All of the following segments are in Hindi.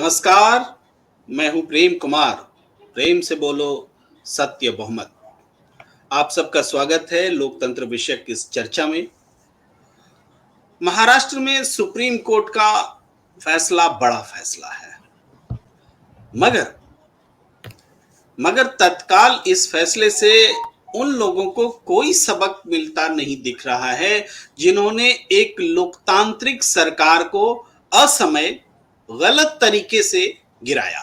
नमस्कार, मैं हूं प्रेम कुमार। प्रेम से बोलो, सत्य बहुमत। आप सबका स्वागत है लोकतंत्र विषयक इस चर्चा में। महाराष्ट्र में सुप्रीम कोर्ट का फैसला बड़ा फैसला है, मगर मगर तत्काल इस फैसले से उन लोगों को कोई सबक मिलता नहीं दिख रहा है जिन्होंने एक लोकतांत्रिक सरकार को असमय गलत तरीके से गिराया।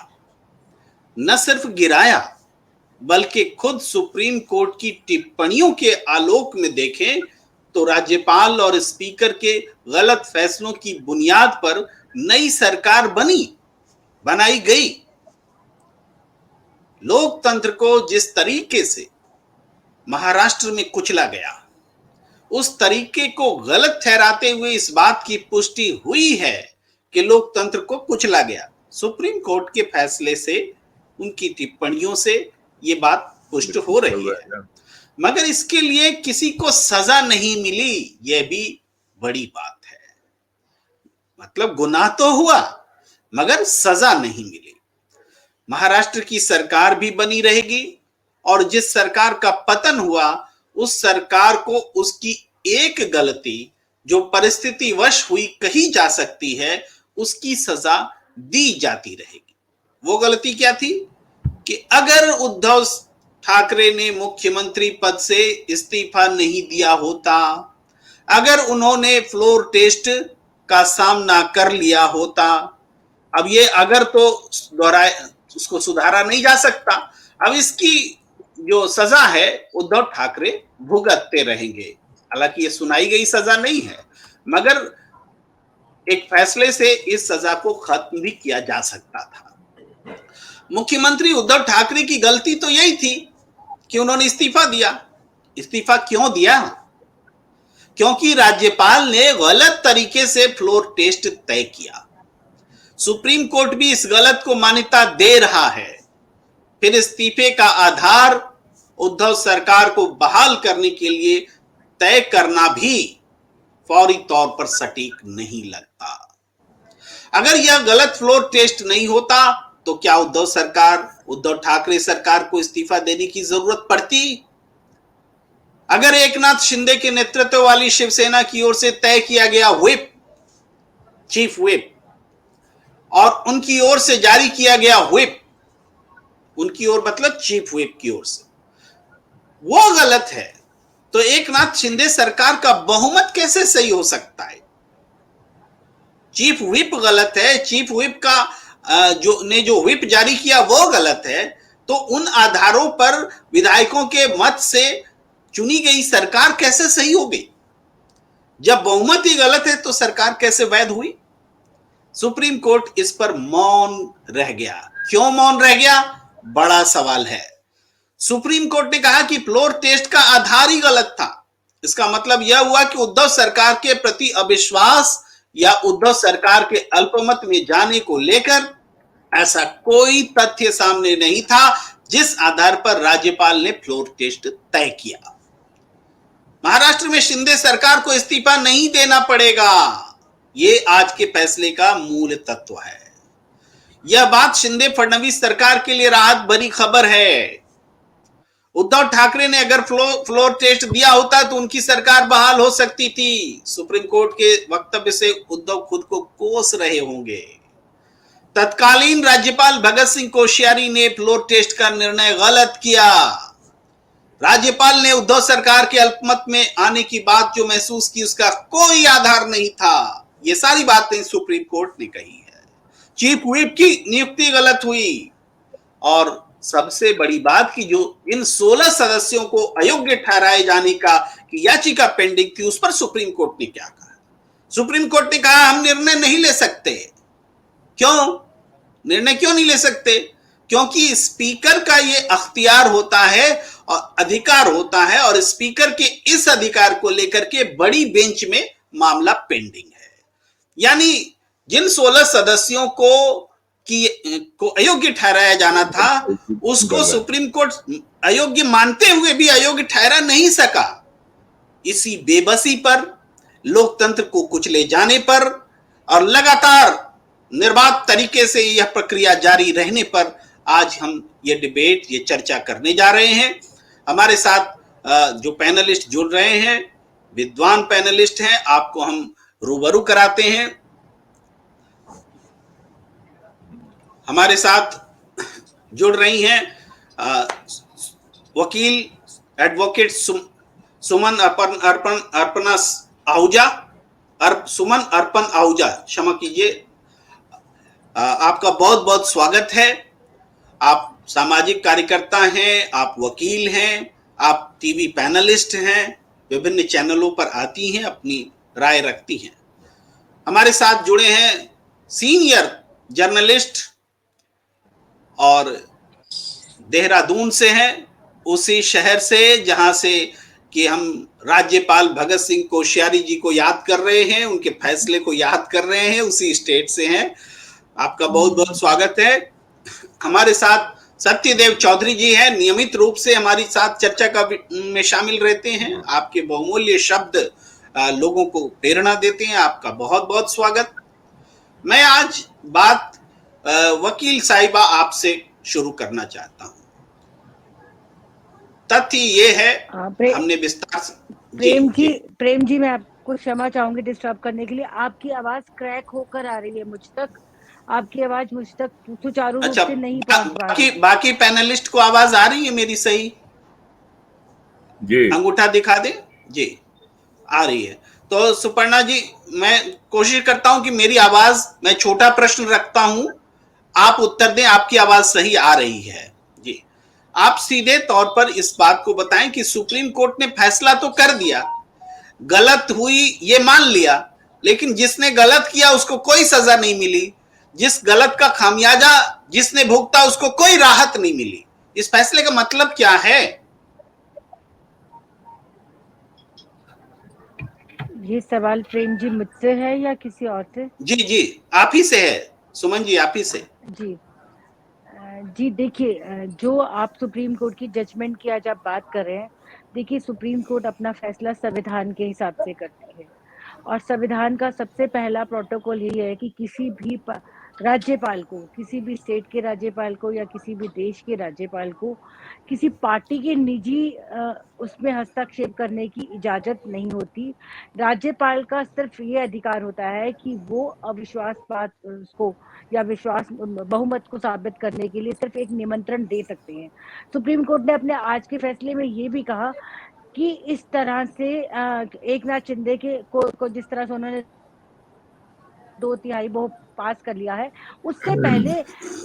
न सिर्फ गिराया, बल्कि खुद सुप्रीम कोर्ट की टिप्पणियों के आलोक में देखें तो राज्यपाल और स्पीकर के गलत फैसलों की बुनियाद पर नई सरकार बनाई गई। लोकतंत्र को जिस तरीके से महाराष्ट्र में कुचला गया, उस तरीके को गलत ठहराते हुए इस बात की पुष्टि हुई है कि लोकतंत्र को कुचला गया। सुप्रीम कोर्ट के फैसले से, उनकी टिप्पणियों से ये बात पुष्ट हो रही है, मगर इसके लिए किसी को सजा नहीं मिली, यह भी बड़ी बात है। मतलब गुनाह तो हुआ, मगर सजा नहीं मिली। महाराष्ट्र की सरकार भी बनी रहेगी और जिस सरकार का पतन हुआ, उस सरकार को उसकी एक गलती जो परिस्थितिवश हुई कही जा सकती है, उसकी सजा दी जाती रहेगी। वो गलती क्या थी कि अगर उद्धव ठाकरे ने मुख्यमंत्री पद से इस्तीफा नहीं दिया होता, अगर उन्होंने फ्लोर टेस्ट का सामना कर लिया होता, अब ये अगर तो उसको सुधारा नहीं जा सकता। अब इसकी जो सजा है उद्धव ठाकरे भुगतते रहेंगे। हालांकि ये सुनाई गई सजा नहीं है, मगर एक फैसले से इस सजा को खत्म भी किया जा सकता था। मुख्यमंत्री उद्धव ठाकरे की गलती तो यही थी कि उन्होंने इस्तीफा दिया। इस्तीफा क्यों दिया? क्योंकि राज्यपाल ने गलत तरीके से फ्लोर टेस्ट तय किया। सुप्रीम कोर्ट भी इस गलत को मान्यता दे रहा है। फिर इस्तीफे का आधार उद्धव सरकार को बहाल करने के लिए तय करना भी फौरी तौर पर सटीक नहीं लगता। अगर यह गलत फ्लोर टेस्ट नहीं होता तो क्या उद्धव ठाकरे सरकार को इस्तीफा देने की जरूरत पड़ती? अगर एकनाथ शिंदे के नेतृत्व वाली शिवसेना की ओर से तय किया गया चीफ व्हिप और उनकी ओर से जारी किया गया व्हिप, उनकी ओर मतलब चीफ व्हिप की ओर से, वो गलत है, तो एकनाथ शिंदे सरकार का बहुमत कैसे सही हो सकता है? चीफ व्हिप गलत है, चीफ व्हिप का जो व्हिप जारी किया वो गलत है, तो उन आधारों पर विधायकों के मत से चुनी गई सरकार कैसे सही हो गई? जब बहुमत ही गलत है तो सरकार कैसे वैध हुई? सुप्रीम कोर्ट इस पर मौन रह गया। क्यों मौन रह गया? बड़ा सवाल है। सुप्रीम कोर्ट ने कहा कि फ्लोर टेस्ट का आधार ही गलत था। इसका मतलब यह हुआ कि उद्धव सरकार के प्रति अविश्वास या उद्धव सरकार के अल्पमत में जाने को लेकर ऐसा कोई तथ्य सामने नहीं था जिस आधार पर राज्यपाल ने फ्लोर टेस्ट तय किया। महाराष्ट्र में शिंदे सरकार को इस्तीफा नहीं देना पड़ेगा, ये आज के फैसले का मूल तत्व है। यह बात शिंदे फडणवीस सरकार के लिए राहत भरी खबर है। उद्धव ठाकरे ने अगर फ्लोर टेस्ट दिया होता तो उनकी सरकार बहाल हो सकती थी। सुप्रीम कोर्ट के वक्तव्य से उद्धव खुद को कोस रहे होंगे। तत्कालीन राज्यपाल भगत सिंह कोश्यारी ने फ्लोर टेस्ट का निर्णय गलत किया। राज्यपाल ने उद्धव सरकार के अल्पमत में आने की बात जो महसूस की, उसका कोई आधार नहीं था। ये सारी बातें सुप्रीम कोर्ट ने कही है। चीफ व्हिप की नियुक्ति गलत हुई, और सबसे बड़ी बात की जो इन 16 सदस्यों को अयोग्य ठहराए जाने का की याचिका पेंडिंग थी, उस पर सुप्रीम कोर्ट ने क्या कहा? सुप्रीम कोर्ट ने कहा हम निर्णय नहीं ले सकते। क्यों निर्णय क्यों नहीं ले सकते? क्योंकि स्पीकर का ये अख्तियार होता है और अधिकार होता है, और स्पीकर के इस अधिकार को लेकर के बड़ी बेंच में मामला पेंडिंग है। यानी जिन 16 सदस्यों को अयोग्य ठहराया जाना था, उसको सुप्रीम कोर्ट अयोग्य मानते हुए भी अयोग्य ठहरा नहीं सका। इसी बेबसी पर, लोकतंत्र को कुचले जाने पर और लगातार निर्बाध तरीके से यह प्रक्रिया जारी रहने पर आज हम ये डिबेट, ये चर्चा करने जा रहे हैं। हमारे साथ जो पैनलिस्ट जुड़ रहे हैं, विद्वान पैनलिस्ट हैं, आपको हम रूबरू कराते हैं। हमारे साथ जुड़ रही हैं वकील एडवोकेट सुमन अर्पण आहूजा, क्षमा कीजिए। आपका बहुत बहुत स्वागत है। आप सामाजिक कार्यकर्ता हैं, आप वकील हैं, आप टीवी पैनलिस्ट हैं, विभिन्न चैनलों पर आती हैं, अपनी राय रखती हैं। हमारे साथ जुड़े हैं सीनियर जर्नलिस्ट और देहरादून से हैं, उसी शहर से जहां से कि हम राज्यपाल भगत सिंह कोश्यारी जी को याद कर रहे हैं, उनके फैसले को याद कर रहे हैं, उसी स्टेट से हैं। आपका बहुत बहुत स्वागत है। हमारे साथ सत्यदेव चौधरी जी हैं, नियमित रूप से हमारी साथ चर्चा में शामिल रहते हैं। आपके बहुमूल्य शब्द लोगों को प्रेरणा देते हैं। आपका बहुत बहुत स्वागत। मैं आज बात वकील साहिबा आपसे शुरू करना चाहता हूं। तथ्य ये है, हमने विस्तार से प्रेम जी मैं आपको क्षमा चाहूंगी डिस्टर्ब करने के लिए। आपकी आवाज क्रैक होकर आ रही है मुझ तक, आपकी आवाज मुझ तक सुचारू रूप से नहीं पहुंच पा रही। बाकी पैनलिस्ट को आवाज आ रही है मेरी सही? जी, अंगूठा दिखा दे जी, आ रही है। तो सुपर्णा जी, मैं कोशिश करता हूं कि मेरी आवाज, मैं छोटा प्रश्न रखता हूं, आप उत्तर दें, आपकी आवाज सही आ रही है जी। आप सीधे तौर पर इस बात को बताएं कि सुप्रीम कोर्ट ने फैसला तो कर दिया, गलत हुई ये मान लिया, लेकिन जिसने गलत किया उसको कोई सजा नहीं मिली, जिस गलत का खामियाजा जिसने भुगता उसको कोई राहत नहीं मिली। इस फैसले का मतलब क्या है? ये सवाल प्रेम जी मुझसे है या किसी और से? जी आप ही से है सुमन जी, आप ही से। जी देखिए, जो आप सुप्रीम कोर्ट की जजमेंट की आज आप बात कर रहे हैं, देखिए सुप्रीम कोर्ट अपना फैसला संविधान के हिसाब से करती है और संविधान का सबसे पहला प्रोटोकॉल यही है कि किसी भी राज्यपाल को, किसी भी स्टेट के राज्यपाल को या किसी भी देश के राज्यपाल को किसी पार्टी के निजी उसमें हस्तक्षेप करने की इजाजत नहीं होती। राज्यपाल का सिर्फ ये अधिकार होता है कि वो अविश्वास बात को या विश्वास बहुमत को साबित करने के लिए सिर्फ एक निमंत्रण दे सकते हैं। सुप्रीम कोर्ट ने अपने आज के फैसले में ये भी कहा कि इस तरह से एकनाथ शिंदे को जिस तरह से उन्होंने 2/3 बहुमत पास कर लिया है, उससे पहले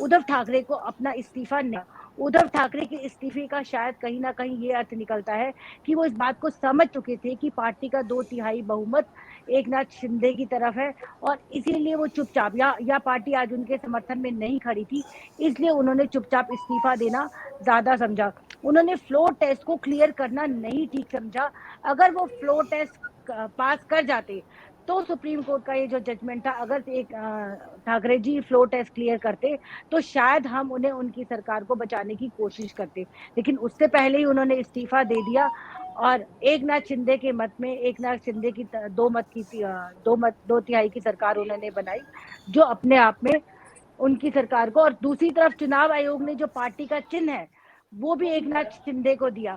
उद्धव ठाकरे को अपना इस्तीफा नहीं। उद्धव ठाकरे के इस्तीफे का शायद कहीं ना कहीं ये अर्थ निकलता है कि वो इस बात को समझ चुके थे कि पार्टी का 2/3 बहुमत एकनाथ शिंदे की तरफ है और इसीलिए वो चुपचाप, या पार्टी आज उनके समर्थन में नहीं खड़ी थी, इसलिए उन्होंने चुपचाप इस्तीफा देना ज्यादा समझा। उन्होंने फ्लोर टेस्ट को क्लियर करना नहीं ठीक समझा। अगर वो फ्लोर टेस्ट पास कर जाते तो सुप्रीम कोर्ट का ये जो जजमेंट था, अगर एक Thackeray ji floor test clear करते तो शायद हम उन्हें उनकी सरकार को बचाने की कोशिश करते, लेकिन उससे पहले ही उन्होंने इस्तीफा दे दिया और एकनाथ शिंदे के मत में, एकनाथ शिंदे की 2/3 की सरकार उन्होंने बनाई, जो अपने आप में उनकी सरकार को, और दूसरी तरफ चुनाव आयोग ने जो पार्टी का चिन्ह है वो भी एकनाथ शिंदे को दिया।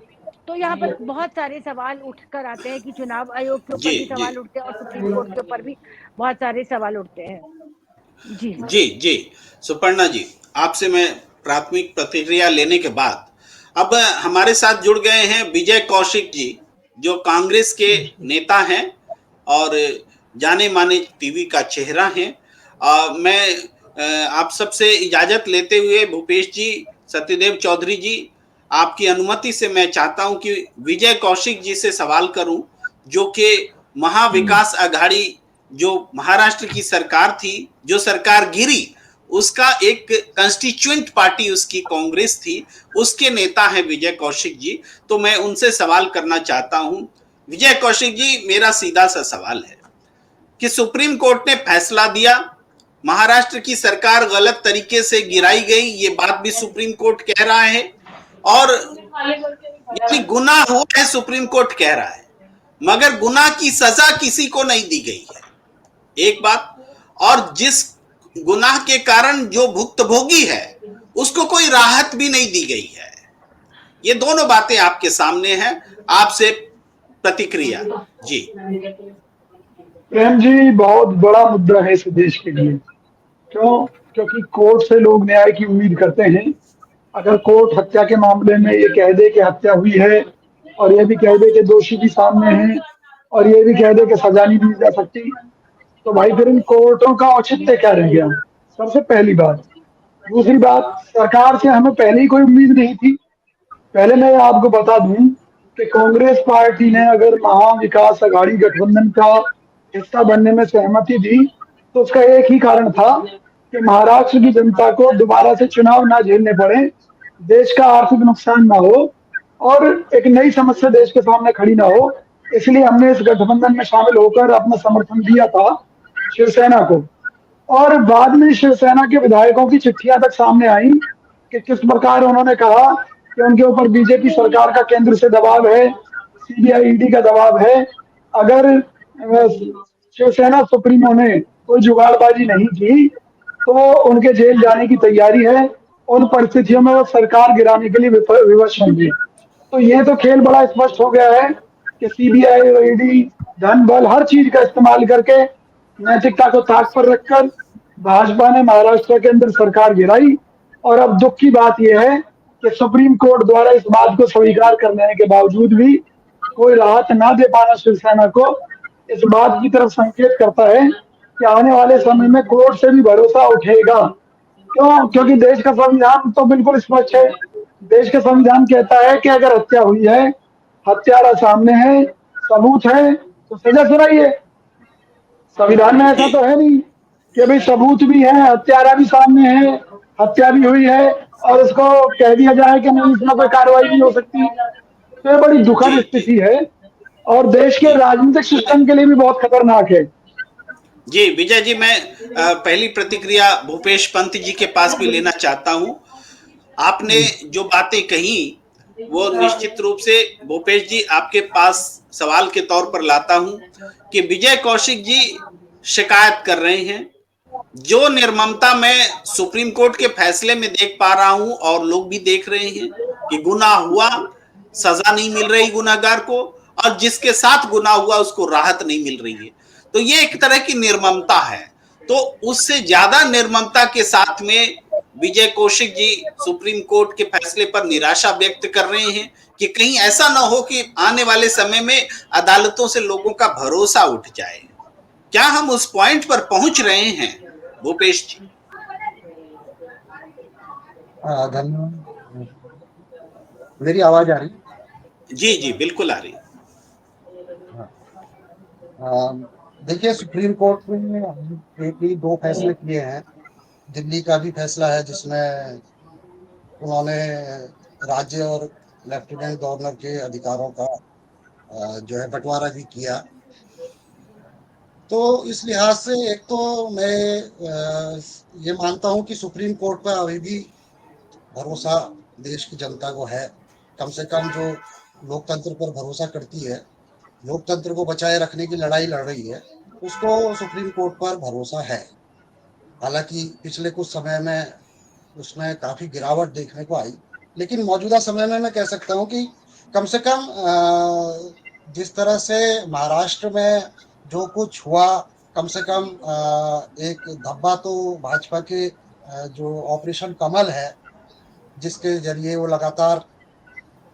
तो यहाँ पर बहुत सारे सवाल उठकर आते हैं कि चुनाव आयोग के ऊपर भी सवाल उठते हैं और सुप्रीम कोर्ट के ऊपर भी बहुत सारे सवाल उठते हैं। जी सुपर्णा जी, आपसे मैं प्राथमिक प्रतिक्रिया लेने के बाद अब हमारे साथ जुड़ गए हैं विजय कौशिक जी, जो कांग्रेस के नेता हैं और जाने माने टीवी का चेहरा है। मैं आप सबसे इजाजत लेते हुए भूपेश जी, सत्यदेव चौधरी जी, आपकी अनुमति से मैं चाहता हूं कि विजय कौशिक जी से सवाल करूं, जो कि महाविकास अघाड़ी, जो महाराष्ट्र की सरकार थी, जो सरकार गिरी, उसका एक कंस्टिट्यूएंट पार्टी उसकी कांग्रेस थी, उसके नेता हैं विजय कौशिक जी। तो मैं उनसे सवाल करना चाहता हूं। विजय कौशिक जी, मेरा सीधा सा सवाल है कि सुप्रीम कोर्ट ने फैसला दिया, महाराष्ट्र की सरकार गलत तरीके से गिराई गई, ये बात भी सुप्रीम कोर्ट कह रहा है, और यानी गुनाह हुआ है सुप्रीम कोर्ट कह रहा है, मगर गुनाह की सजा किसी को नहीं दी गई है, एक बात। और गुनाह के कारण जो भुक्तभोगी है उसको कोई राहत भी नहीं दी गई है। ये दोनों बातें आपके सामने हैं, आपसे प्रतिक्रिया। जी प्रेम जी, बहुत बड़ा मुद्दा है इस देश के लिए। क्यों? क्योंकि कोर्ट से लोग न्याय की उम्मीद करते हैं। अगर कोर्ट हत्या के मामले में ये कह दे कि हत्या हुई है, और ये भी कह दे कि दोषी भी सामने है, और ये भी कह दे कि सजा नहीं दी जा सकती, तो भाई फिर इन कोर्टों का औचित्य क्या रह गया? सबसे पहली बात। दूसरी बात, सरकार से हमें पहले ही कोई उम्मीद नहीं थी। पहले मैं आपको बता दूं कि कांग्रेस पार्टी ने अगर महाविकास अघाड़ी गठबंधन का हिस्सा बनने में सहमति दी, तो उसका एक ही कारण था कि महाराष्ट्र की जनता को दोबारा से चुनाव ना झेलने पड़े, देश का आर्थिक नुकसान ना हो, और एक नई समस्या देश के सामने खड़ी ना हो। इसलिए हमने इस गठबंधन में शामिल होकर अपना समर्थन दिया था शिवसेना को। और बाद में शिवसेना के विधायकों की चिट्ठियां तक सामने आई कि किस प्रकार उन्होंने कहा कि उनके ऊपर बीजेपी सरकार का केंद्र से दबाव है, सीबीआई ईडी का दबाव है। अगर शिवसेना सुप्रीमो ने कोई जुगाड़बाजी नहीं की तो उनके जेल जाने की तैयारी है। उन परिस्थितियों में वो सरकार गिराने के लिए विवश होंगे। तो ये तो खेल बड़ा स्पष्ट हो गया है कि सीबीआई, ईडी, धन बल हर चीज का इस्तेमाल करके नैतिकता को ताक पर रखकर भाजपा ने महाराष्ट्र के अंदर सरकार गिराई। और अब दुख की बात यह है कि सुप्रीम कोर्ट द्वारा इस बात को स्वीकार कर लेने के बावजूद भी कोई राहत ना दे पाना शिवसेना को इस बात की तरफ संकेत करता है कि आने वाले समय में कोर्ट से भी भरोसा उठेगा। क्यों? क्योंकि देश का संविधान तो बिल्कुल स्पष्ट है। देश का संविधान कहता है कि अगर हत्या हुई है, हत्यारा सामने है, सबूत है, तो सजा सुनाइए। संविधान में ऐसा जी तो है नहीं कि भाई सबूत भी है, हत्यारा भी सामने है, हत्या भी हुई है, और उसको कह दिया जाए कि नहीं, इसमें कोई कार्रवाई नहीं हो सकती। तो ये बड़ी जी दुखद जी स्थिति है, और देश के जी राजनीतिक सिस्टम के लिए भी बहुत खतरनाक है। जी विजय जी, मैं पहली प्रतिक्रिया भूपेश पंत जी के पास भी लेना चाहता हूं। आपने जो बातें कही वो निश्चित रूप से भूपेश जी आपके पास सवाल के तौर पर लाता हूं कि विजय कौशिक जी शिकायत कर रहे हैं। जो निर्ममता मैं सुप्रीम कोर्ट के फैसले में देख पा रहा हूं और लोग भी देख रहे हैं कि गुनाह हुआ, सजा नहीं मिल रही गुनाहगार को, और जिसके साथ गुनाह हुआ उसको राहत नहीं मिल रही है। तो ये एक तरह की निर्ममता है। तो उससे ज्यादा निर्ममता के साथ में विजय कौशिक जी सुप्रीम कोर्ट के फैसले पर निराशा व्यक्त कर रहे हैं कि कहीं ऐसा ना हो कि आने वाले समय में अदालतों से लोगों का भरोसा उठ जाए। क्या हम उस पॉइंट पर पहुंच रहे हैं भूपेश जी? धन्यवाद। मेरी आवाज आ रही? जी जी बिल्कुल आ रही। हाँ। देखिए, सुप्रीम कोर्ट में एक ही दो फैसले किए हैं। दिल्ली का भी फैसला है जिसमें उन्होंने राज्य और लेफ्टिनेंट गवर्नर के अधिकारों का जो है बंटवारा भी किया। तो इस लिहाज से एक तो मैं ये मानता हूं कि सुप्रीम कोर्ट पर अभी भी भरोसा देश की जनता को है। कम से कम जो लोकतंत्र पर भरोसा करती है, लोकतंत्र को बचाए रखने की लड़ाई लड़ रही है, उसको सुप्रीम कोर्ट पर भरोसा है। हालांकि पिछले कुछ समय में उसमें काफ़ी गिरावट देखने को आई, लेकिन मौजूदा समय में मैं कह सकता हूं कि कम से कम जिस तरह से महाराष्ट्र में जो कुछ हुआ, कम से कम एक धब्बा तो भाजपा के जो ऑपरेशन कमल है, जिसके जरिए वो लगातार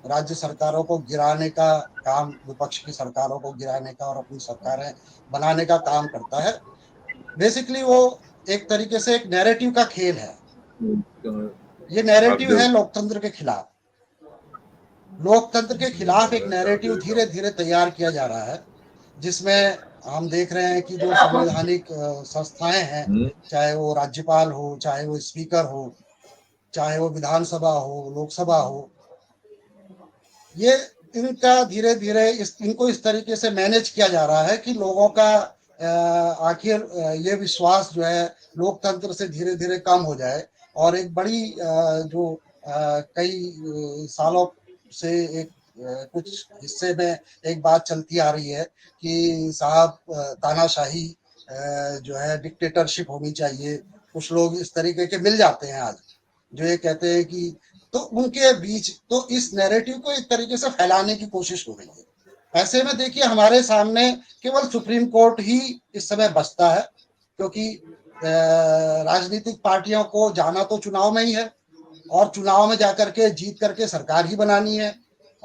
राज्य सरकारों को गिराने का काम, विपक्ष की सरकारों को गिराने का और अपनी सरकारें बनाने का काम करता है। बेसिकली वो एक तरीके से एक नैरेटिव का खेल है। ये नैरेटिव है लोकतंत्र के खिलाफ। लोकतंत्र के खिलाफ एक नैरेटिव धीरे धीरे तैयार किया जा रहा है, जिसमें हम देख रहे हैं कि जो संवैधानिक संस्थाएं हैं, चाहे वो राज्यपाल हो, चाहे वो स्पीकर हो, चाहे वो विधानसभा हो, लोकसभा हो, ये इनका धीरे धीरे इनको इस तरीके से मैनेज किया जा रहा है कि लोगों का आखिर ये विश्वास जो है लोकतंत्र से धीरे धीरे कम हो जाए। और एक बड़ी जो कई सालों से एक कुछ हिस्से में एक बात चलती आ रही है कि साहब तानाशाही जो है, डिक्टेटरशिप होनी चाहिए, कुछ लोग इस तरीके के मिल जाते हैं आज, जो ये कहते हैं कि, तो उनके बीच तो इस नैरेटिव को एक तरीके से फैलाने की कोशिश हो रही है। ऐसे में देखिए हमारे सामने केवल सुप्रीम कोर्ट ही इस समय बचता है, क्योंकि राजनीतिक पार्टियों को जाना तो चुनाव में ही है, और चुनाव में जाकर के जीत करके सरकार ही बनानी है,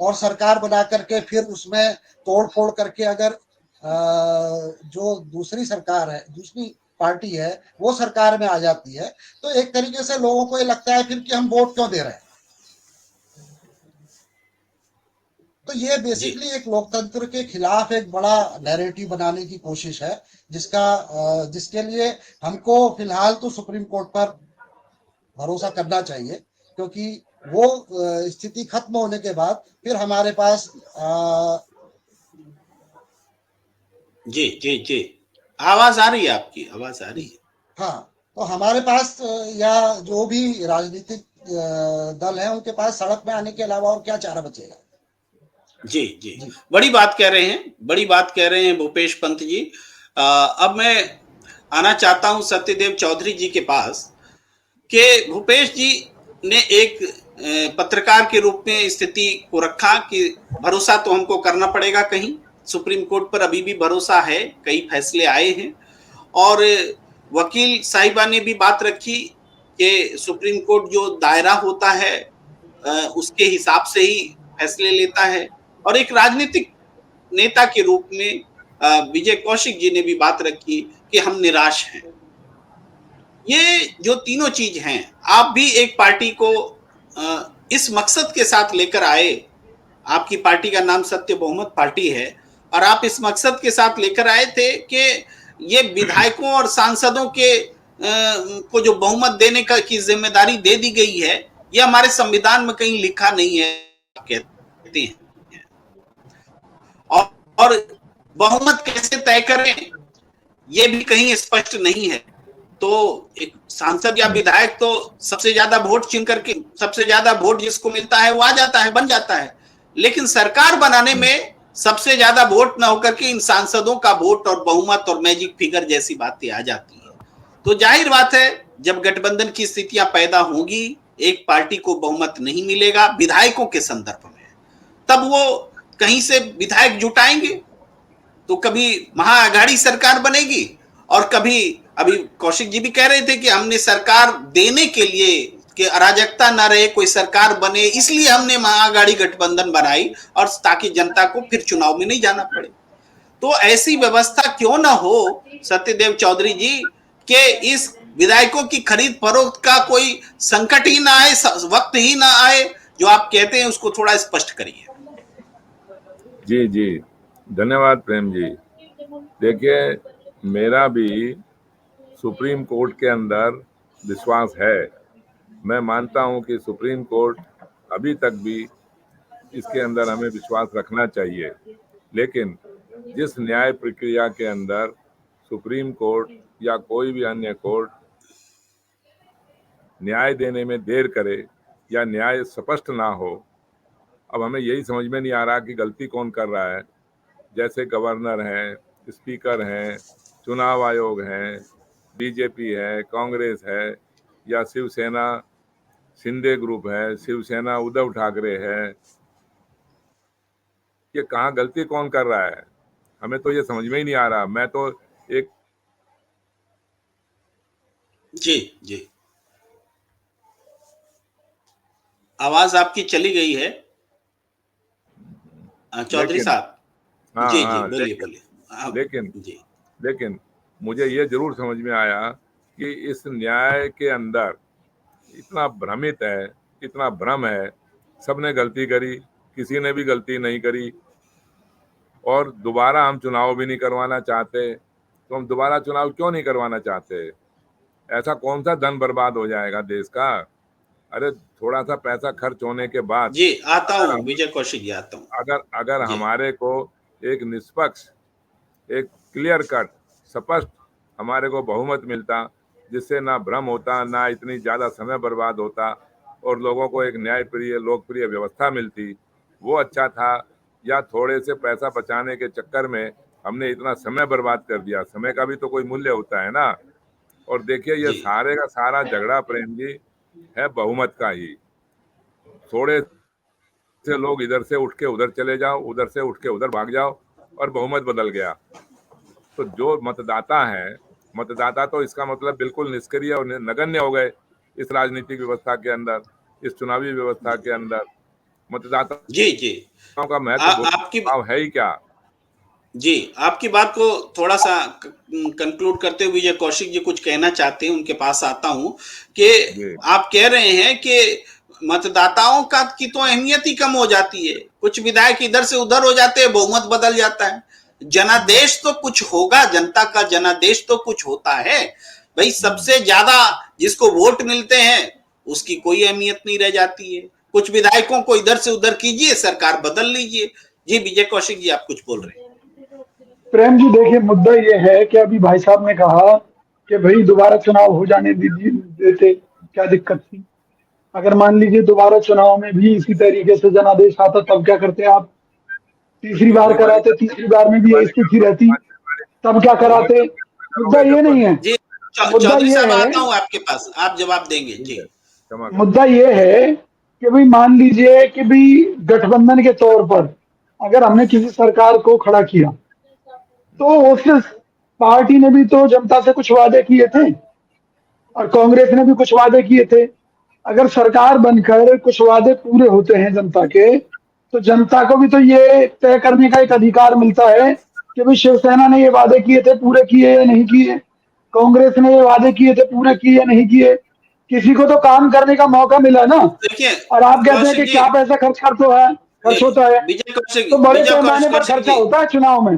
और सरकार बना करके फिर उसमें तोड़ फोड़ करके अगर जो दूसरी सरकार है, दूसरी पार्टी है, वो सरकार में आ जाती है, तो एक तरीके से लोगों को ये लगता है फिर कि हम वोट क्यों दे रहे हैं। तो ये जी बेसिकली एक लोकतंत्र के खिलाफ एक बड़ा नैरेटिव बनाने की कोशिश है, जिसके लिए हमको फिलहाल तो सुप्रीम कोर्ट पर भरोसा करना चाहिए, क्योंकि वो स्थिति खत्म होने के बाद फिर हमारे पास जी जी जी, आवाज आ रही है, आपकी आवाज आ रही है। हाँ, तो हमारे पास या जो भी राजनीतिक दल है उनके पास सड़क में आने के अलावा और क्या चारा बचेगा। जी जी, जी बड़ी बात कह रहे हैं, बड़ी बात कह रहे हैं भूपेश पंत जी। अब मैं आना चाहता हूं सत्यदेव चौधरी जी के पास कि भूपेश जी ने एक पत्रकार के रूप में स्थिति को रखा कि भरोसा तो हमको करना पड़ेगा, कहीं सुप्रीम कोर्ट पर अभी भी भरोसा है, कई फैसले आए हैं, और वकील साहिबा ने भी बात रखी कि सुप्रीम कोर्ट जो दायरा होता है उसके हिसाब से ही फैसले लेता है। और एक राजनीतिक नेता के रूप में विजय कौशिक जी ने भी बात रखी कि हम निराश हैं। ये जो तीनों चीज हैं, आप भी एक पार्टी को इस मकसद के साथ लेकर आए, आपकी पार्टी का नाम सत्य बहुमत पार्टी है, और आप इस मकसद के साथ लेकर आए थे कि ये विधायकों और सांसदों के को जो बहुमत देने का की जिम्मेदारी दे दी गई है, ये हमारे संविधान में कहीं लिखा नहीं है, कहते हैं। और बहुमत कैसे तय करें, ये भी कहीं स्पष्ट नहीं है। तो एक सांसद या विधायक तो सबसे ज्यादा वोट चुन करके, सबसे ज्यादा वोट जिसको मिलता है वो आ जाता है, बन जाता है, लेकिन सरकार बनाने में सबसे ज्यादा वोट ना होकर के इन सांसदों का वोट और बहुमत और मैजिक फिगर जैसी बातें आ जाती है। तो जाहिर बात है, जब गठबंधन की स्थितियां पैदा होंगी, एक पार्टी को बहुमत नहीं मिलेगा विधायकों के संदर्भ में, तब वो कहीं से विधायक जुटाएंगे, तो कभी महाअघाड़ी सरकार बनेगी, और कभी, अभी कौशिक जी भी कह रहे थे कि हमने सरकार देने के लिए कि अराजकता ना रहे, कोई सरकार बने, इसलिए हमने महाअघाड़ी गठबंधन बनाई, और ताकि जनता को फिर चुनाव में नहीं जाना पड़े। तो ऐसी व्यवस्था क्यों ना हो सत्यदेव चौधरी जी के इस विधायकों की खरीद फरोख्त का कोई संकट ही ना आए, वक्त ही ना आए, जो आप कहते हैं उसको थोड़ा स्पष्ट करिए। जी जी, धन्यवाद प्रेम जी। देखिए, मेरा भी सुप्रीम कोर्ट के अंदर विश्वास है। मैं मानता हूं कि सुप्रीम कोर्ट अभी तक भी इसके अंदर हमें विश्वास रखना चाहिए, लेकिन जिस न्याय प्रक्रिया के अंदर सुप्रीम कोर्ट या कोई भी अन्य कोर्ट न्याय देने में देर करे या न्याय स्पष्ट ना हो, अब हमें यही समझ में नहीं आ रहा कि गलती कौन कर रहा है। जैसे गवर्नर हैं, स्पीकर हैं, चुनाव आयोग हैं, बीजेपी है, कांग्रेस है, या शिवसेना शिंदे ग्रुप है, शिवसेना उद्धव ठाकरे है, ये कहाँ गलती कौन कर रहा है, हमें तो ये समझ में ही नहीं आ रहा। मैं तो एक जी जी, आवाज आपकी चली गई है चौधरी साहब। हाँ जी जी, हाँ, बोलिए बोलिए। लेकिन जी लेकिन मुझे ये जरूर समझ में आया कि इस न्याय के अंदर इतना भ्रमित है, इतना भ्रम है, सबने गलती करी, किसी ने भी गलती नहीं करी, और दोबारा हम चुनाव भी नहीं करवाना चाहते। तो हम दोबारा चुनाव क्यों नहीं करवाना चाहते? ऐसा कौन सा धन बर्बाद हो जाएगा देश का? अरे थोड़ा सा पैसा खर्च होने के बाद जी, आता अगर हूँ हम विजय कौशिक जी, आता हूँ। अगर अगर जी हमारे को एक निष्पक्ष, एक क्लियर कट, स्पष्ट हमारे को बहुमत मिलता, जिससे ना भ्रम होता, ना इतनी ज़्यादा समय बर्बाद होता, और लोगों को एक न्यायप्रिय लोकप्रिय व्यवस्था मिलती, वो अच्छा था। या थोड़े से पैसा बचाने के चक्कर में हमने इतना समय बर्बाद कर दिया। समय का भी तो कोई मूल्य होता है ना। और देखिए ये जी सारे का सारा झगड़ा प्रेम जी है बहुमत का ही। थोड़े से लोग इधर से उठ के उधर चले जाओ, उधर से उठ के उधर भाग जाओ और बहुमत बदल गया। तो जो मतदाता है, मतदाता तो इसका मतलब बिल्कुल निष्क्रिय और नगण्य हो गए इस राजनीतिक व्यवस्था के अंदर, इस चुनावी व्यवस्था के अंदर। मतदाताओं जी जी का महत्व आपकी भाव है ही क्या? जी आपकी बात को थोड़ा सा कंक्लूड करते हुए विजय कौशिक जी कुछ कहना चाहते हैं, उनके पास आता हूं कि जी आप कह रहे हैं कि मतदाताओं का की तो अहमियत ही कम हो जाती है, कुछ विधायक इधर से उधर हो जाते हैं, बहुमत बदल जाता है। जनादेश तो कुछ होगा, जनता का जनादेश तो कुछ होता है भाई। सबसे ज्यादा जिसको वोट मिलते हैं उसकी कोई अहमियत नहीं रह जाती है। कुछ विधायकों को इधर से उधर कीजिए, सरकार बदल लीजिए। जी विजय कौशिक जी आप कुछ बोल रहे हैं। प्रेम जी देखिए, मुद्दा ये है कि अभी भाई साहब ने कहा कि भाई दोबारा चुनाव हो जाने दीजिए, देते क्या दिक्कत थी। अगर मान लीजिए दोबारा चुनाव में भी इसी तरीके से जनादेश आता तब क्या करते आप? तीसरी बार पिछली बार कराते, तीसरी बार में भी यही स्थिति रहती, तब क्या बहुमत कराते? मुद्दा करोगे ये जब नहीं तक। है। जी मुद्दा चौधरी ये साहब है, आता हूं आपके पास, आप जवाब देंगे ठीक जी। है, क्षमा करें। मुद्दा ये है कि भाई मान लीजिए कि भाई गठबंधन के तौर पर अगर हमने किसी सरकार को खड़ा किया तो उस पार्टी ने भी तो जनता से कुछ वादे किए थे और कांग्रेस ने भी कुछ वादे किए थे। अगर सरकार बनकर कुछ वादे पूरे होते हैं जनता के, तो जनता को भी तो ये तय करने का एक अधिकार मिलता है कि भाई शिवसेना ने ये वादे किए थे, पूरे किए या नहीं किए। कांग्रेस ने ये वादे किए थे, पूरे किए या नहीं किए। किसी को तो काम करने का मौका मिला ना। देखिए और आप कहते हैं कौशिक कि जी, क्या पैसा खर्च होता है। तो बड़े पैमाने पर कौशिक खर्चा जी, होता है चुनाव में।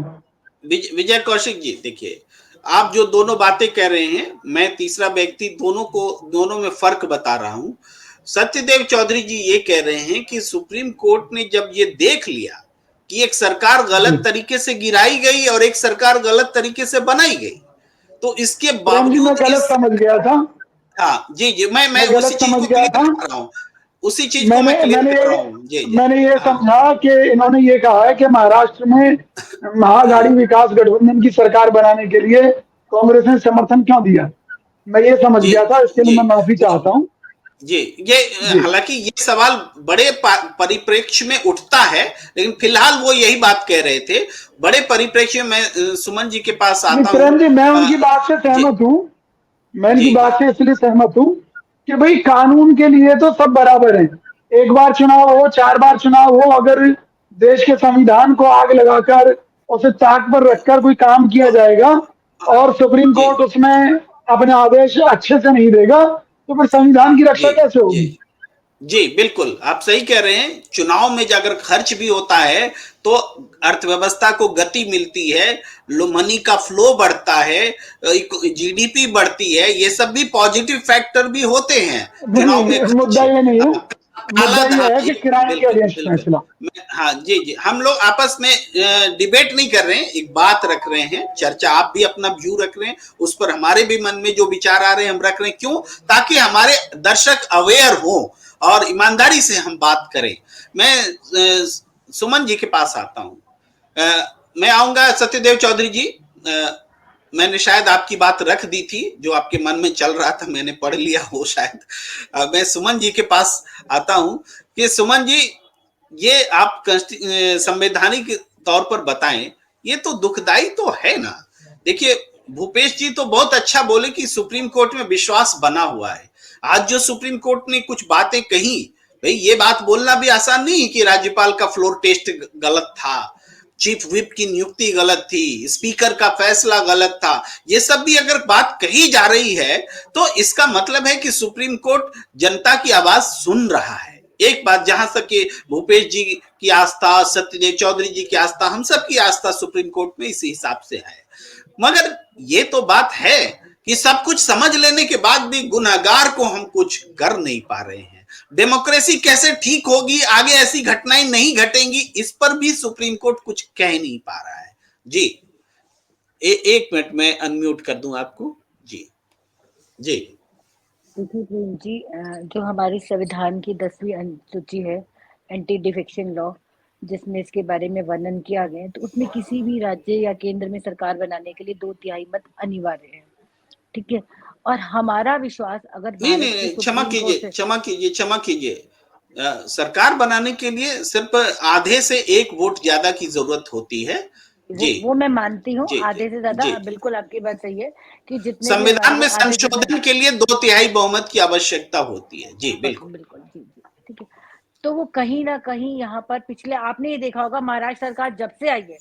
विजय कौशिक जी देखिए, आप जो दोनों बातें कह रहे हैं, मैं तीसरा व्यक्ति दोनों में फर्क बता रहा हूं। सत्यदेव चौधरी जी ये कह रहे हैं कि सुप्रीम कोर्ट ने जब ये देख लिया कि एक सरकार जी गलत तरीके से गिराई गई और एक सरकार गलत तरीके से बनाई गई, तो इसके प्रेम जी, मैं बावजूद गलत इस समझ गया था। हाँ जी जी मैं मैं उसी गलत चीज समझ को गया क्लियर था। कर रहा हूँ, उसी चीज को मैंने मैं क्लियर मैंने कर रहा ये हूँ। जी जी मैंने ये हाँ समझा कि इन्होंने ये कहा है कि महाराष्ट्र में महागाड़ी विकास गठबंधन की सरकार बनाने के लिए कांग्रेस ने समर्थन क्यों दिया। मैं ये समझ जी गया था, इसके लिए जी मैं माफी चाहता हूँ। जी ये जी हालांकि ये सवाल बड़े परिप्रेक्ष्य में उठता है, लेकिन फिलहाल वो यही बात कह रहे थे। बड़े परिप्रेक्ष्य में सुमन जी के पास नहीं आता हूँ। प्रेम जी, मैं अ, उनकी बात से जी सहमत हूँ। मैं इनकी जी जी बात से इसलिए सहमत हूँ कि भाई कानून के लिए तो सब बराबर हैं। एक बार चुनाव हो, 4 बार चुनाव हो, अगर देश के संविधान को आग लगाकर उसे ताक पर रखकर कोई काम किया जाएगा और सुप्रीम जी कोर्ट उसमें अपने आदेश अच्छे से नहीं देगा, तो फिर संविधान की रक्षा जी कैसे जी होगी? जी बिल्कुल आप सही कह रहे हैं। चुनाव में अगर खर्च भी होता है तो अर्थव्यवस्था को गति मिलती है, मनी का फ्लो बढ़ता है, जीडीपी बढ़ती है, ये सब भी पॉजिटिव फैक्टर भी होते हैं नहीं चुनाव में नहीं, खर्च। मुद्दा ये नहीं है। काला मुद्दा धन, ये है कि किराए के बिल्कुल अगेंस्ट बिल्कुल फैसला। हाँ जी जी हम लोग आपस में डिबेट नहीं कर रहे हैं, एक बात रख रहे हैं, चर्चा। आप भी अपना व्यू रख रहे हैं, उस पर हमारे भी मन में जो विचार आ रहे हैं हम रख रहे हैं। क्यों? ताकि हमारे दर्शक अवेयर हो और ईमानदारी से हम बात करें। मैं सुमन जी के पास आता हूं। मैं आऊंगा सत्यदेव चौधरी जी। मैंने शायद आपकी बात रख दी थी, जो आपके मन में चल रहा था मैंने पढ़ लिया हो शायद। मैं सुमन जी के पास आता हूं कि सुमन जी, ये आप संवैधानिक तौर पर बताएं, ये तो दुखदाई तो है ना। देखिए भूपेश जी तो बहुत अच्छा बोले कि सुप्रीम कोर्ट में विश्वास बना हुआ है। आज जो सुप्रीम कोर्ट ने कुछ बातें कही, भाई ये बात बोलना भी आसान नहीं कि राज्यपाल का फ्लोर टेस्ट गलत था, चीफ व्हिप की नियुक्ति गलत थी, स्पीकर का फैसला गलत था। ये सब भी अगर बात कही जा रही है तो इसका मतलब है कि सुप्रीम कोर्ट जनता की आवाज सुन रहा है। एक बात, जहां तक कि भूपेश जी की आस्था, सत्यदेव चौधरी जी की आस्था, हम सब की आस्था सुप्रीम कोर्ट में इसी हिसाब से है। मगर ये तो बात है कि सब कुछ समझ लेने के बाद भी गुनहगार को हम कुछ कर नहीं पा रहे हैं। डेमोक्रेसी कैसे ठीक होगी, आगे ऐसी घटनाएं नहीं घटेंगी, इस पर भी सुप्रीम कोर्ट कुछ कह नहीं पा रहा है। जी एक मिनट में अनम्यूट कर दूं आपको। जी जी देखिए प्रेम जी, जो हमारे संविधान की 10वीं अनुसूची है, एंटी डिफेक्शन लॉ, जिसमें इसके बारे में वर्णन किया गया है, तो उसमें किसी भी राज्य या केंद्र में सरकार बनाने के लिए 2/3 मत अनिवार्य है। ठीक है। और हमारा विश्वास अगर नहीं भारत नहीं की नहीं, क्षमा सुप्रीम कोर्ट कीजिए से क्षमा कीजिए क्षमा कीजिए। सरकार बनाने के लिए सिर्फ आधे से एक वोट ज्यादा की जरूरत होती है। जी वो मैं मानती हूँ, जी जी आधे से ज्यादा जी। बिल्कुल आपकी बात सही है कि जितने भी संविधान हमारे में आधे से संशोधन के लिए 2/3 बहुमत की आवश्यकता होती है। जी बस बिल्कुल। बिल्कुल जी जी ठीक है। तो वो कहीं ना कहीं यहाँ पर पिछले आपने ये देखा होगा महाराष्ट्र सरकार जब से आई है,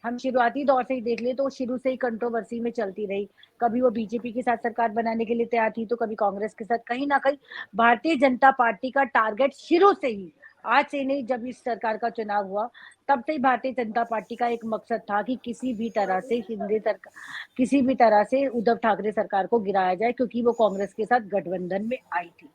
हम शुरुआती दौर से ही देख ले तो वो शुरू से ही कंट्रोवर्सी में चलती रही। कभी वो बीजेपी के साथ सरकार बनाने के लिए तैयार थी तो कभी कांग्रेस के साथ। कहीं ना कहीं भारतीय जनता पार्टी का टारगेट शुरू से ही, आज से नहीं, जब इस सरकार का चुनाव हुआ तब से ही भारतीय जनता पार्टी का एक मकसद था कि किसी भी तरह से शिंदे सरकार, किसी भी तरह से उद्धव ठाकरे सरकार को गिराया जाए, क्योंकि वो कांग्रेस के साथ गठबंधन में आई थी।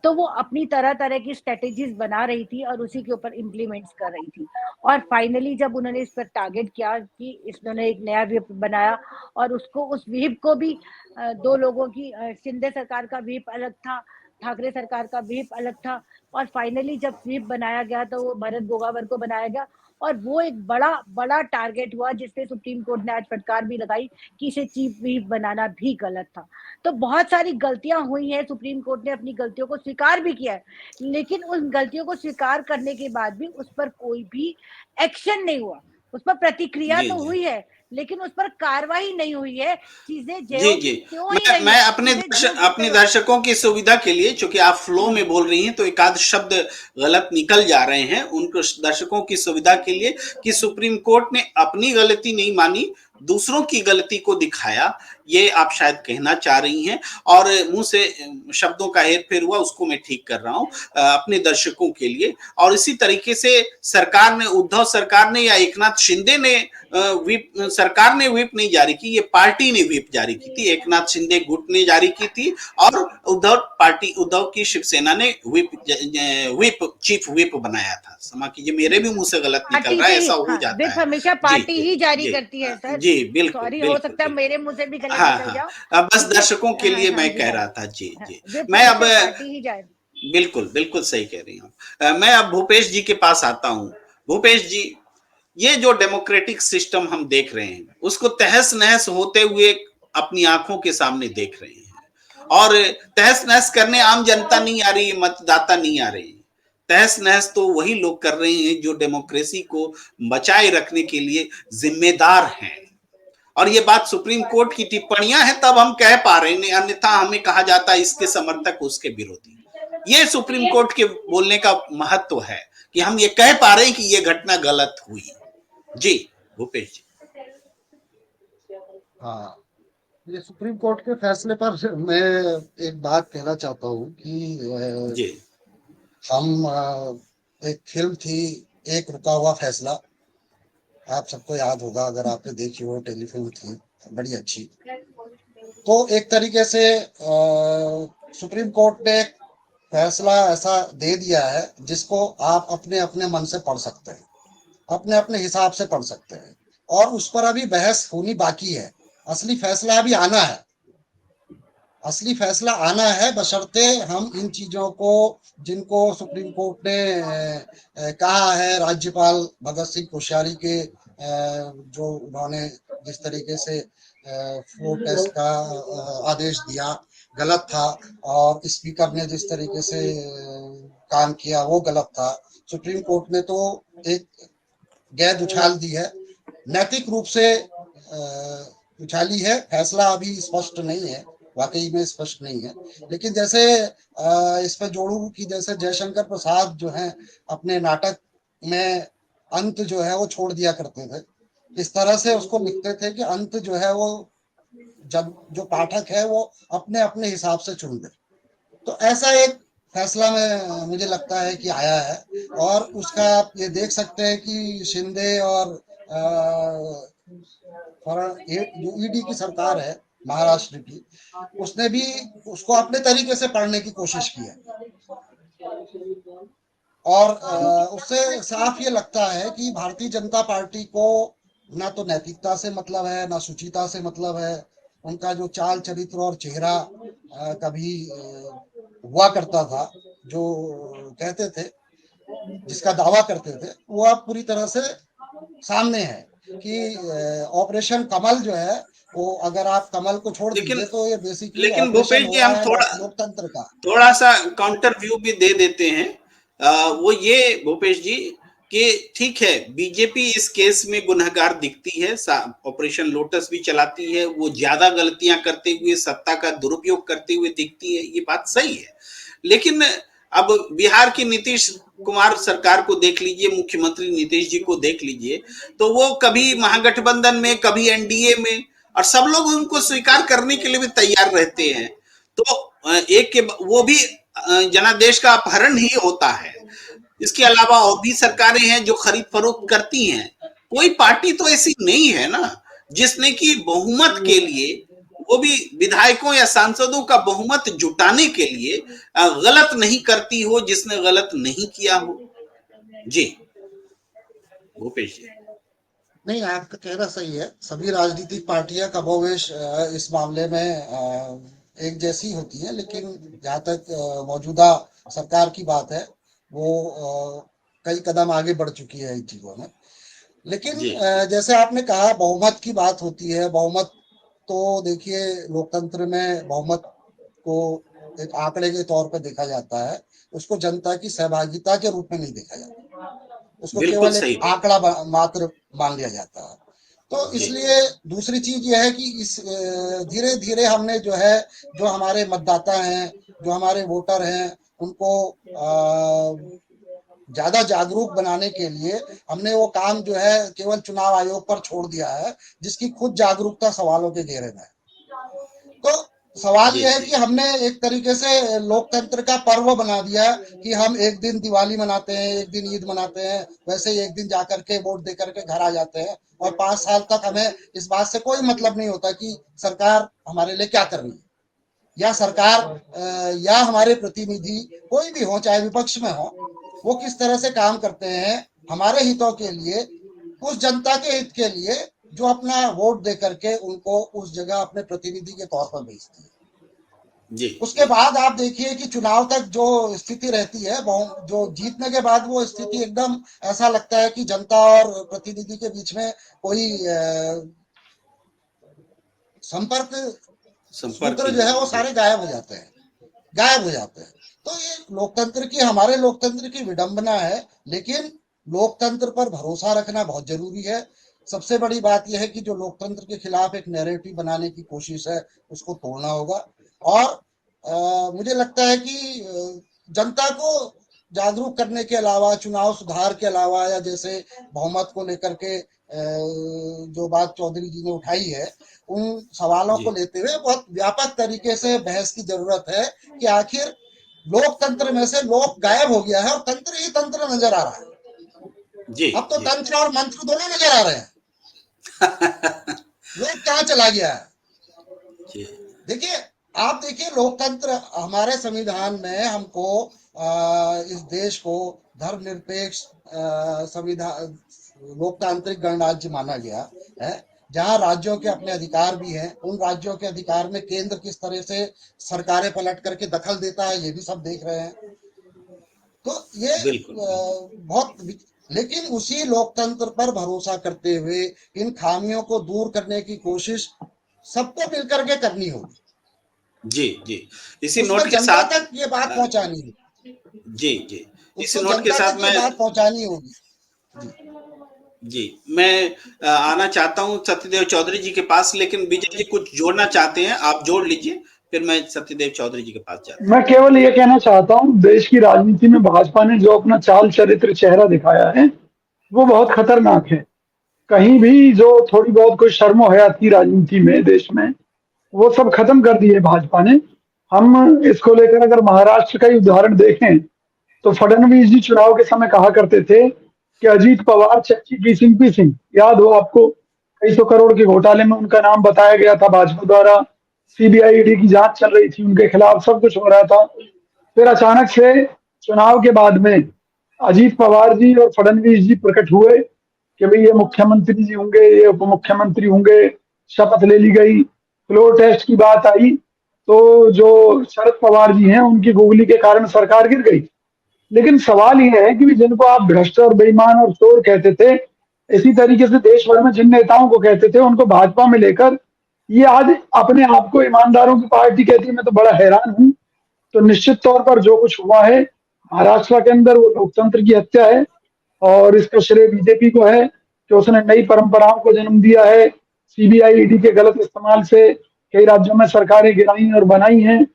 तो वो अपनी तरह तरह की स्ट्रेटेजीज बना रही थी और उसी के ऊपर इम्प्लीमेंट्स कर रही थी। और फाइनली जब उन्होंने इस पर टारगेट किया कि इन्होंने एक नया व्हिप बनाया और उसको, उस व्हिप को भी दो लोगों की, शिंदे सरकार का व्हिप अलग था, ठाकरे सरकार का व्हिप अलग था। और फाइनली जब व्हिप बनाया गया तो वो भरत गोगावर को बनाया गया। और वो एक बड़ा बड़ा टारगेट हुआ जिससे सुप्रीम कोर्ट ने आज फटकार भी लगाई कि इसे चीफ व्हिप बनाना भी गलत था। तो बहुत सारी गलतियां हुई हैं, सुप्रीम कोर्ट ने अपनी गलतियों को स्वीकार भी किया है, लेकिन उन गलतियों को स्वीकार करने के बाद भी उस पर कोई भी एक्शन नहीं हुआ। उस पर प्रतिक्रिया जी तो जी हुई है लेकिन उस पर कार्रवाई नहीं हुई है। चीजें जी ज्यों जी। की त्यों ही रही मैं है, अपने चीजें ज्यों की अपने त्यों। दर्शकों की सुविधा के लिए, चूंकि आप फ्लो में बोल रही हैं तो एक आध शब्द गलत निकल जा रहे हैं, उनको दर्शकों की सुविधा के लिए, कि सुप्रीम कोर्ट ने अपनी गलती नहीं मानी, दूसरों की गलती को दिखाया, ये आप शायद कहना चाह रही हैं। और मुंह से शब्दों का हेर फेर हुआ, उसको मैं ठीक कर रहा हूं अपने दर्शकों के लिए। और इसी तरीके से सरकार ने, उद्धव सरकार ने या एकनाथ शिंदे ने व्हिप, सरकार ने व्हिप नहीं जारी की, ये पार्टी ने व्हिप जारी की थी, एकनाथ शिंदे गुट ने जारी की थी। और उद्धव की शिवसेना ने व्हिप चीफ व्हिप बनाया था। क्षमा कीजिए, मेरे भी मुंह से गलत निकल पार्टी रहा से है, ही, ऐसा हो हाँ, जाता व्हिप है। हमेशा जी पार्टी जी ही जारी जी करती है सर। जी बिल्कुल सॉरी, हो बिल्कुल सकता है बिल्कुल। मेरे मुंह से भी गलत हाँ निकल हाँ। जाओ। अब बस क्योंकि दर्शकों के हाँ लिए हाँ मैं जी कह हाँ, रहा था। जी हाँ, जी। व्हिप मैं अब हमेशा पार्टी ही जाए। बिल्कुल बिल्कुल सही कह रही हूँ। मैं अब भूपेश जी के पास आता हूँ। भूपेश जी, ये जो डेमोक्रेटिक सिस्टम हम देख रहे हैं उसको तहस नहस होते हुए अपनी आंखों के सामने देख रहे हैं। और तहस नहस करने आम जनता नहीं आ रही है, मतदाता नहीं आ रहे हैं। तहस नहस तो वही लोग कर रहे हैं जो डेमोक्रेसी को बचाए रखने के लिए जिम्मेदार हैं। और ये बात सुप्रीम कोर्ट की टिप्पणियां हैं तब हम कह पा रहे हैं, अन्यथा हमें कहा जाता है इसके समर्थक उसके विरोधी। ये सुप्रीम कोर्ट के बोलने का महत्व है कि हम ये कह पा रहे हैं कि ये घटना गलत हुई। जी भूपेश जी। हाँ, ये सुप्रीम कोर्ट के फैसले पर मैं एक बात कहना चाहता हूँ कि जी हम एक फिल्म थी, एक रुका हुआ फैसला, आप सबको याद होगा अगर आपने देखी हो, टेलीफिल्म थी, बड़ी अच्छी। तो एक तरीके से सुप्रीम कोर्ट ने एक फैसला ऐसा दे दिया है जिसको आप अपने अपने मन से पढ़ सकते हैं, अपने अपने हिसाब से पढ़ सकते हैं, और उस पर अभी बहस होनी बाकी है। असली फैसला अभी आना है, असली फैसला आना है, बशर्ते हम इन चीजों को, जिनको सुप्रीम कोर्ट ने कहा है, राज्यपाल भगत सिंह कोश्यारी के जो उन्होंने जिस तरीके से फ्लोर टेस्ट का आदेश दिया गलत था, और स्पीकर ने जिस तरीके से काम किया वो गलत था। सुप्रीम कोर्ट ने तो एक गेंद उछाल दी है, नैतिक रूप से उछाली है। फैसला अभी स्पष्ट नहीं है, वाकई में स्पष्ट नहीं है। लेकिन जैसे इस पर जोड़ू कि जैसे जयशंकर प्रसाद जो है अपने नाटक में अंत जो है वो छोड़ दिया करते थे, इस तरह से उसको लिखते थे कि अंत जो है वो जब जो पाठक है वो अपने अपने हिसाब से चुन ले। तो ऐसा एक फैसला में मुझे लगता है कि आया है, और उसका आप ये देख सकते हैं कि शिंदे और जो ईडी की सरकार है महाराष्ट्र की, उसने भी उसको अपने तरीके से पढ़ने की कोशिश की है। और उससे साफ ये लगता है कि भारतीय जनता पार्टी को ना तो नैतिकता से मतलब है, ना शुचिता से मतलब है। उनका जो चाल चरित्र और चेहरा कभी हुआ करता था, जो कहते थे, जिसका दावा करते थे, वो अब पूरी तरह से सामने है कि ऑपरेशन कमल जो है वो अगर आप कमल को छोड़ लेकिन दीजिए तो ये बेसिकली लेकिन ऑपरेशन भूपेश हो जी, रहा हम है थोड़ा लोकतंत्र का। थोड़ा सा काउंटर व्यू भी दे देते हैं। वो ये भूपेश जी कि ठीक है, बीजेपी इस केस में गुनहगार दिखती है, ऑपरेशन लोटस भी चलाती है, वो ज्यादा गलतियां करते हुए, सत्ता का दुरुपयोग करते हुए दिखती है, ये बात सही है। लेकिन अब बिहार की नीतीश कुमार सरकार को देख लीजिए, मुख्यमंत्री नीतीश जी को देख लीजिए, तो वो कभी महागठबंधन में, कभी एनडीए में, और सब लोग उनको स्वीकार करने के लिए भी तैयार रहते हैं। तो एक के वो भी जनादेश का अपहरण ही होता है। इसके अलावा और भी सरकारें हैं जो खरीद फरोख्त करती हैं। कोई पार्टी तो ऐसी नहीं है ना जिसने की बहुमत के लिए, वो भी विधायकों या सांसदों का बहुमत जुटाने के लिए गलत नहीं करती हो, जिसने गलत नहीं किया हो। जी भूपेश जी। नहीं, आपका कहना सही है। सभी राजनीतिक पार्टियां कमोवेश इस मामले में एक जैसी होती हैं, लेकिन जहाँ तक मौजूदा सरकार की बात है वो कई कदम आगे बढ़ चुकी है इन चीजों में। लेकिन जी जैसे आपने कहा बहुमत की बात होती है, बहुमत तो देखिए लोकतंत्र में बहुमत को एक आंकड़े के तौर पर देखा जाता है, उसको जनता की सहभागिता के रूप में नहीं देखा जाता, उसको बिल्कुल केवल एक सही बात। आंकड़ा मात्र मान लिया जाता है। तो जी इसलिए दूसरी चीज यह है कि इस धीरे धीरे हमने जो है, जो हमारे मतदाता हैं, जो हमारे वोटर हैं, उनको ज्यादा जागरूक बनाने के लिए हमने वो काम जो है केवल चुनाव आयोग पर छोड़ दिया है, जिसकी खुद जागरूकता सवालों के घेरे में है। तो सवाल जी यह है जी कि हमने एक तरीके से लोकतंत्र का पर्व बना दिया है कि हम एक दिन दिवाली मनाते हैं, एक दिन ईद मनाते हैं, वैसे ही एक दिन जाकर के वोट दे करके घर आ जाते हैं, और 5 साल तक हमें इस बात से कोई मतलब नहीं होता कि सरकार हमारे लिए क्या कर रही है, या सरकार या हमारे प्रतिनिधि कोई भी हो, चाहे विपक्ष में हो, वो किस तरह से काम करते हैं हमारे हितों के लिए, उस जनता के हित के लिए जो अपना वोट दे करके उनको उस जगह अपने प्रतिनिधि के तौर पर भेजती है। जी उसके बाद आप देखिए कि चुनाव तक जो स्थिति रहती है, जो जीतने के बाद वो स्थिति एकदम ऐसा लगता है कि जनता और प्रतिनिधि के बीच में कोई संपर्क संपर्क सूत्र ही जो है नहीं वो है। जी सारे गायब हो जाते हैं, गायब हो जाते हैं। तो ये लोकतंत्र की, हमारे लोकतंत्र की विडंबना है, लेकिन लोकतंत्र पर भरोसा रखना बहुत जरूरी है। सबसे बड़ी बात यह है कि जो लोकतंत्र के खिलाफ एक नैरेटिव बनाने की कोशिश है, उसको तोड़ना होगा। और मुझे लगता है कि जनता को जागरूक करने के अलावा, चुनाव सुधार के अलावा, या जैसे बहुमत को लेकर के जो बात चौधरी जी ने उठाई है, उन सवालों जी को लेते हुए बहुत व्यापक तरीके से बहस की जरूरत है कि आखिर लोकतंत्र में से लोक गायब हो गया है और तंत्र ही तंत्र नजर आ रहा है। जी अब तो जी तंत्र और मंत्र दोनों नजर आ रहे हैं। लोक कहाँ चला गया है? जी देखिए, आप देखिए लोकतंत्र हमारे संविधान में हमको इस देश को धर्मनिरपेक्ष संविधान लोकतांत्रिक गणराज्य माना गया है, जहां राज्यों के अपने अधिकार भी हैं। उन राज्यों के अधिकार में केंद्र किस तरह से सरकारें पलट करके दखल देता है, ये भी सब देख रहे हैं। तो ये बिल्कुल बहुत, लेकिन उसी लोकतंत्र पर भरोसा करते हुए इन खामियों को दूर करने की कोशिश सबको मिलकर के करनी होगी, जी जी। इसी उसमें नोट के जनता साथ तक ये बात पहुंचानी है, जी जी, इसी उसको नोट के जनता साथ तक ये मैं बात पहुंचानी होगी। जी जी मैं आना चाहता हूं सत्यदेव चौधरी जी के पास, लेकिन विजय जी कुछ जोड़ना चाहते हैं, आप जोड़ लीजिए, फिर मैं सत्यदेव चौधरी जी के पास जाता मैं केवल ये कहना चाहता हूँ, देश की राजनीति में भाजपा ने जो अपना चाल चरित्र चेहरा दिखाया है वो बहुत खतरनाक है। कहीं भी जो थोड़ी बहुत कोई शर्म हया थी राजनीति में देश में, वो सब खत्म कर दी है भाजपा ने। हम इसको लेकर अगर महाराष्ट्र का ही उदाहरण देखें तो फडणवीस जी चुनाव के समय कहा करते थे कि अजीत पवार चच्ची पीसिंग पीसिंग, याद हो आपको, कई सौ करोड़ के घोटाले में उनका नाम बताया गया था भाजपा द्वारा, सीबीआई ईडी की जांच चल रही थी उनके खिलाफ, सब कुछ हो रहा था। फिर अचानक से चुनाव के बाद में अजीत पवार जी और फडणवीस जी प्रकट हुए कि भाई ये मुख्यमंत्री जी होंगे, ये उप मुख्यमंत्री होंगे, शपथ ले ली गई, फ्लोर टेस्ट की बात आई, तो जो शरद पवार जी हैं उनकी गुगली के कारण सरकार गिर गई। लेकिन सवाल यह है कि जिनको आप भ्रष्ट और बेईमान और चोर कहते थे, इसी तरीके से देश भर में जिन नेताओं को कहते थे, उनको भाजपा में लेकर ये आज अपने आप को ईमानदारों की पार्टी कहती है, मैं तो बड़ा हैरान हूं। तो निश्चित तौर पर जो कुछ हुआ है महाराष्ट्र के अंदर वो लोकतंत्र की हत्या है और इसका श्रेय बीजेपी को है कि उसने नई परंपराओं को जन्म दिया है। सीबीआई ईडी के गलत इस्तेमाल से कई राज्यों में सरकारें गिराई और बनाई हैं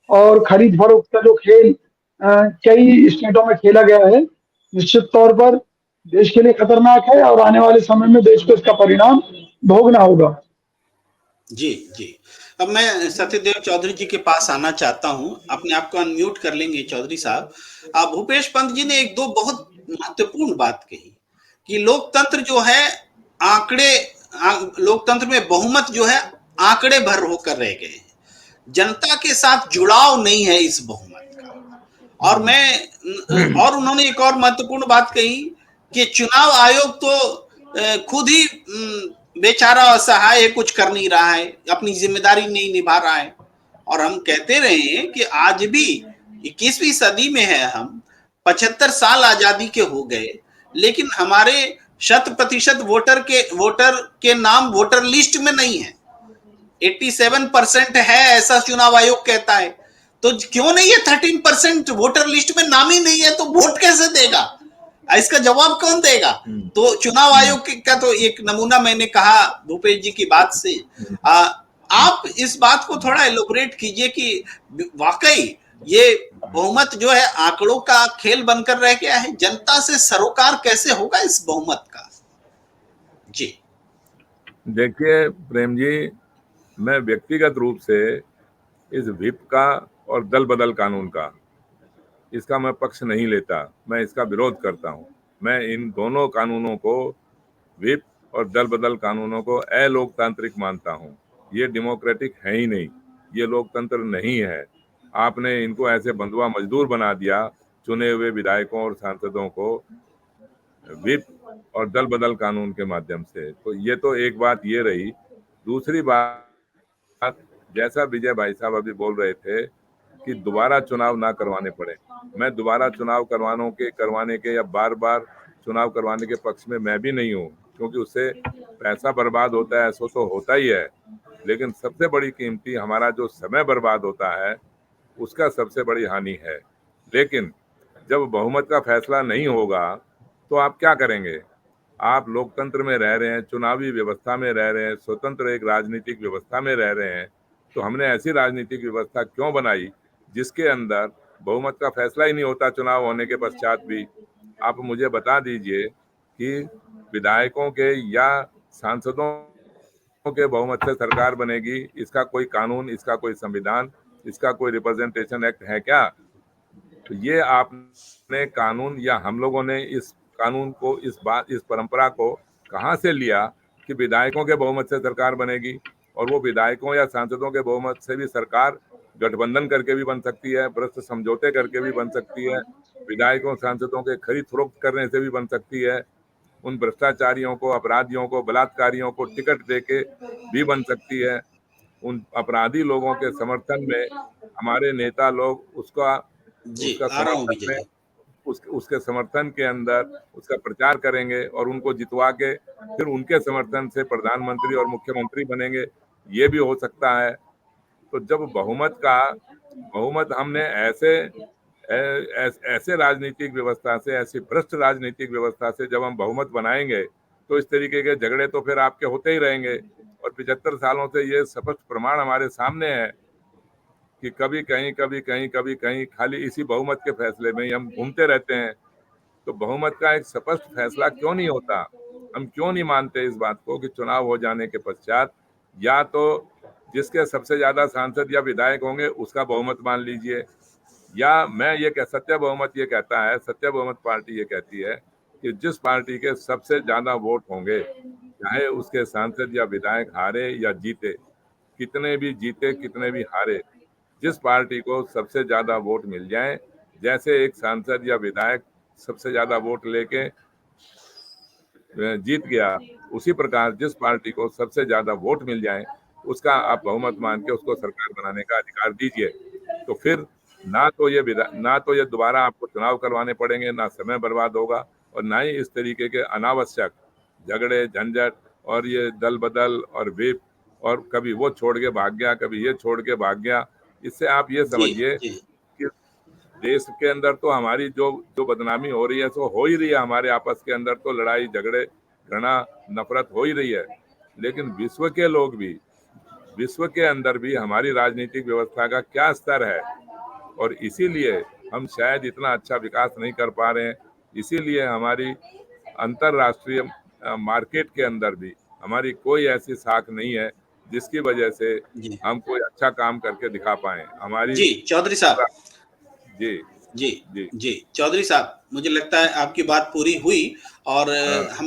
और खरीद फरोख्त का जो खेल कई स्टेटों में खेला गया है, निश्चित तौर पर देश के लिए खतरनाक है और आने वाले समय में देश को इसका परिणाम भोगना होगा। जी जी। अब मैं सत्यदेव चौधरी जी के पास आना चाहता हूं, अपने आप को अनम्यूट कर लेंगे चौधरी साहब। भूपेश पंत जी ने एक दो बहुत महत्वपूर्ण बात कही कि लोकतंत्र जो है लोकतंत्र में बहुमत जो है आंकड़े भर होकर रह गए हैं, जनता के साथ जुड़ाव नहीं है इस बहुमत का। और उन्होंने एक और महत्वपूर्ण बात कही कि चुनाव आयोग तो खुद ही बेचारा असहाय है, कुछ कर नहीं रहा है, अपनी जिम्मेदारी नहीं निभा रहा है। और हम कहते रहे हैं कि आज भी 21वीं सदी में है हम, 75 साल आजादी के हो गए, लेकिन हमारे 100% वोटर के नाम वोटर लिस्ट में नहीं है। 87% है ऐसा चुनाव आयोग कहता है, तो क्यों नहीं है 13% वोटर लिस्ट में नाम ही नहीं है, तो वोट कैसे देगा? इसका जवाब कौन देगा? तो चुनाव आयोग का तो एक नमूना मैंने कहा भूपेश जी की बात से। आप इस बात को थोड़ा एलोबरेट कीजिए कि वाकई ये बहुमत जो है आंकड़ों का खेल बनकर रह गया है, जनता से सरोकार कैसे होगा इस बहुमत का? जी देखिए प्रेम जी, मैं व्यक्तिगत रूप से इस व्हिप का और दल बदल कानून का, इसका मैं पक्ष नहीं लेता, मैं इसका विरोध करता हूं। मैं इन दोनों कानूनों को, व्हिप और दल बदल कानूनों को अलोकतांत्रिक मानता हूं। ये डेमोक्रेटिक है ही नहीं, ये लोकतंत्र नहीं है। आपने इनको ऐसे बंधुआ मजदूर बना दिया, चुने हुए विधायकों और सांसदों को व्हिप और दल बदल कानून के माध्यम से। तो ये तो एक बात ये रही। दूसरी बात, जैसा विजय भाई साहब अभी बोल रहे थे कि दोबारा चुनाव ना करवाने पड़े, मैं दोबारा चुनाव करवाने के या बार बार चुनाव करवाने के पक्ष में मैं भी नहीं हूँ, क्योंकि उससे पैसा बर्बाद होता है, ऐसा तो होता ही है, लेकिन सबसे बड़ी कीमती हमारा जो समय बर्बाद होता है उसका सबसे बड़ी हानि है। लेकिन जब बहुमत का फैसला नहीं होगा तो आप क्या करेंगे? आप लोकतंत्र में रह रहे हैं, चुनावी व्यवस्था में रह रहे हैं, स्वतंत्र एक राजनीतिक व्यवस्था में रह रहे हैं, तो हमने ऐसी राजनीतिक व्यवस्था क्यों बनाई जिसके अंदर बहुमत का फैसला ही नहीं होता चुनाव होने के पश्चात भी? आप मुझे बता दीजिए कि विधायकों के या सांसदों के बहुमत से सरकार बनेगी, इसका कोई कानून, इसका कोई संविधान, इसका कोई रिप्रेजेंटेशन एक्ट है क्या? तो ये आपने कानून या हम लोगों ने इस कानून को, इस परंपरा को कहाँ से लिया कि विधायकों के बहुमत से सरकार बनेगी? और वो विधायकों या सांसदों के बहुमत से भी सरकार गठबंधन करके भी बन सकती है, भ्रष्ट समझौते करके भी बन सकती है, विधायकों सांसदों के खरीद फरोख्त करने से भी बन सकती है, उन भ्रष्टाचारियों को, अपराधियों को, बलात्कारियों को टिकट देके भी बन सकती है। उन अपराधी लोगों के समर्थन में हमारे नेता लोग उसका आ रहा हूँ विजय समर्थन में, जी। उसके समर्थन के अंदर उसका प्रचार करेंगे और उनको जितवा के फिर उनके समर्थन से प्रधानमंत्री और मुख्यमंत्री बनेंगे, ये भी हो सकता है। तो जब बहुमत हमने ऐसे राजनीतिक व्यवस्था से, ऐसी भ्रष्ट राजनीतिक व्यवस्था से जब हम बहुमत बनाएंगे तो इस तरीके के झगड़े तो फिर आपके होते ही रहेंगे। और 75 सालों से ये स्पष्ट प्रमाण हमारे सामने है कि कभी कहीं खाली इसी बहुमत के फैसले में ही हम घूमते रहते हैं। तो बहुमत का एक स्पष्ट फैसला क्यों नहीं होता? हम क्यों नहीं मानते इस बात को कि चुनाव हो जाने के पश्चात या तो जिसके सबसे ज्यादा सांसद या विधायक होंगे उसका बहुमत मान लीजिए, या सत्य बहुमत ये कहता है, सत्य बहुमत पार्टी ये कहती है कि जिस पार्टी के सबसे ज्यादा वोट होंगे, चाहे उसके सांसद या विधायक हारे या जीते, कितने भी जीते कितने भी हारे, जिस पार्टी को सबसे ज्यादा वोट मिल जाए, जैसे एक सांसद या विधायक सबसे ज्यादा वोट लेके जीत गया, उसी प्रकार जिस पार्टी को सबसे ज्यादा वोट मिल जाए उसका आप बहुमत मान के उसको सरकार बनाने का अधिकार दीजिए। तो फिर ना तो ये दोबारा आपको चुनाव करवाने पड़ेंगे, ना समय बर्बाद होगा, और ना ही इस तरीके के अनावश्यक झगड़े झंझट और ये दल बदल और व्हिप और कभी वो छोड़ के भाग गया, कभी ये छोड़ के भाग गया। इससे आप ये जी समझिए जी कि देश के अंदर तो हमारी जो जो बदनामी हो रही है सो हो ही रही है, हमारे आपस के अंदर तो लड़ाई झगड़े घृणा नफरत हो ही रही है, लेकिन विश्व के लोग भी, विश्व के अंदर भी हमारी राजनीतिक व्यवस्था का क्या स्तर है, और इसीलिए हम शायद इतना अच्छा विकास नहीं कर पा रहे हैं। इसीलिए हमारी अंतरराष्ट्रीय मार्केट के अंदर भी हमारी कोई ऐसी साख नहीं है जिसकी वजह से जी हम कोई अच्छा काम करके दिखा पाए। हमारी जी चौधरी साहब, जी जी जी जी चौधरी साहब, मुझे लगता है आपकी बात पूरी हुई। और हाँ हम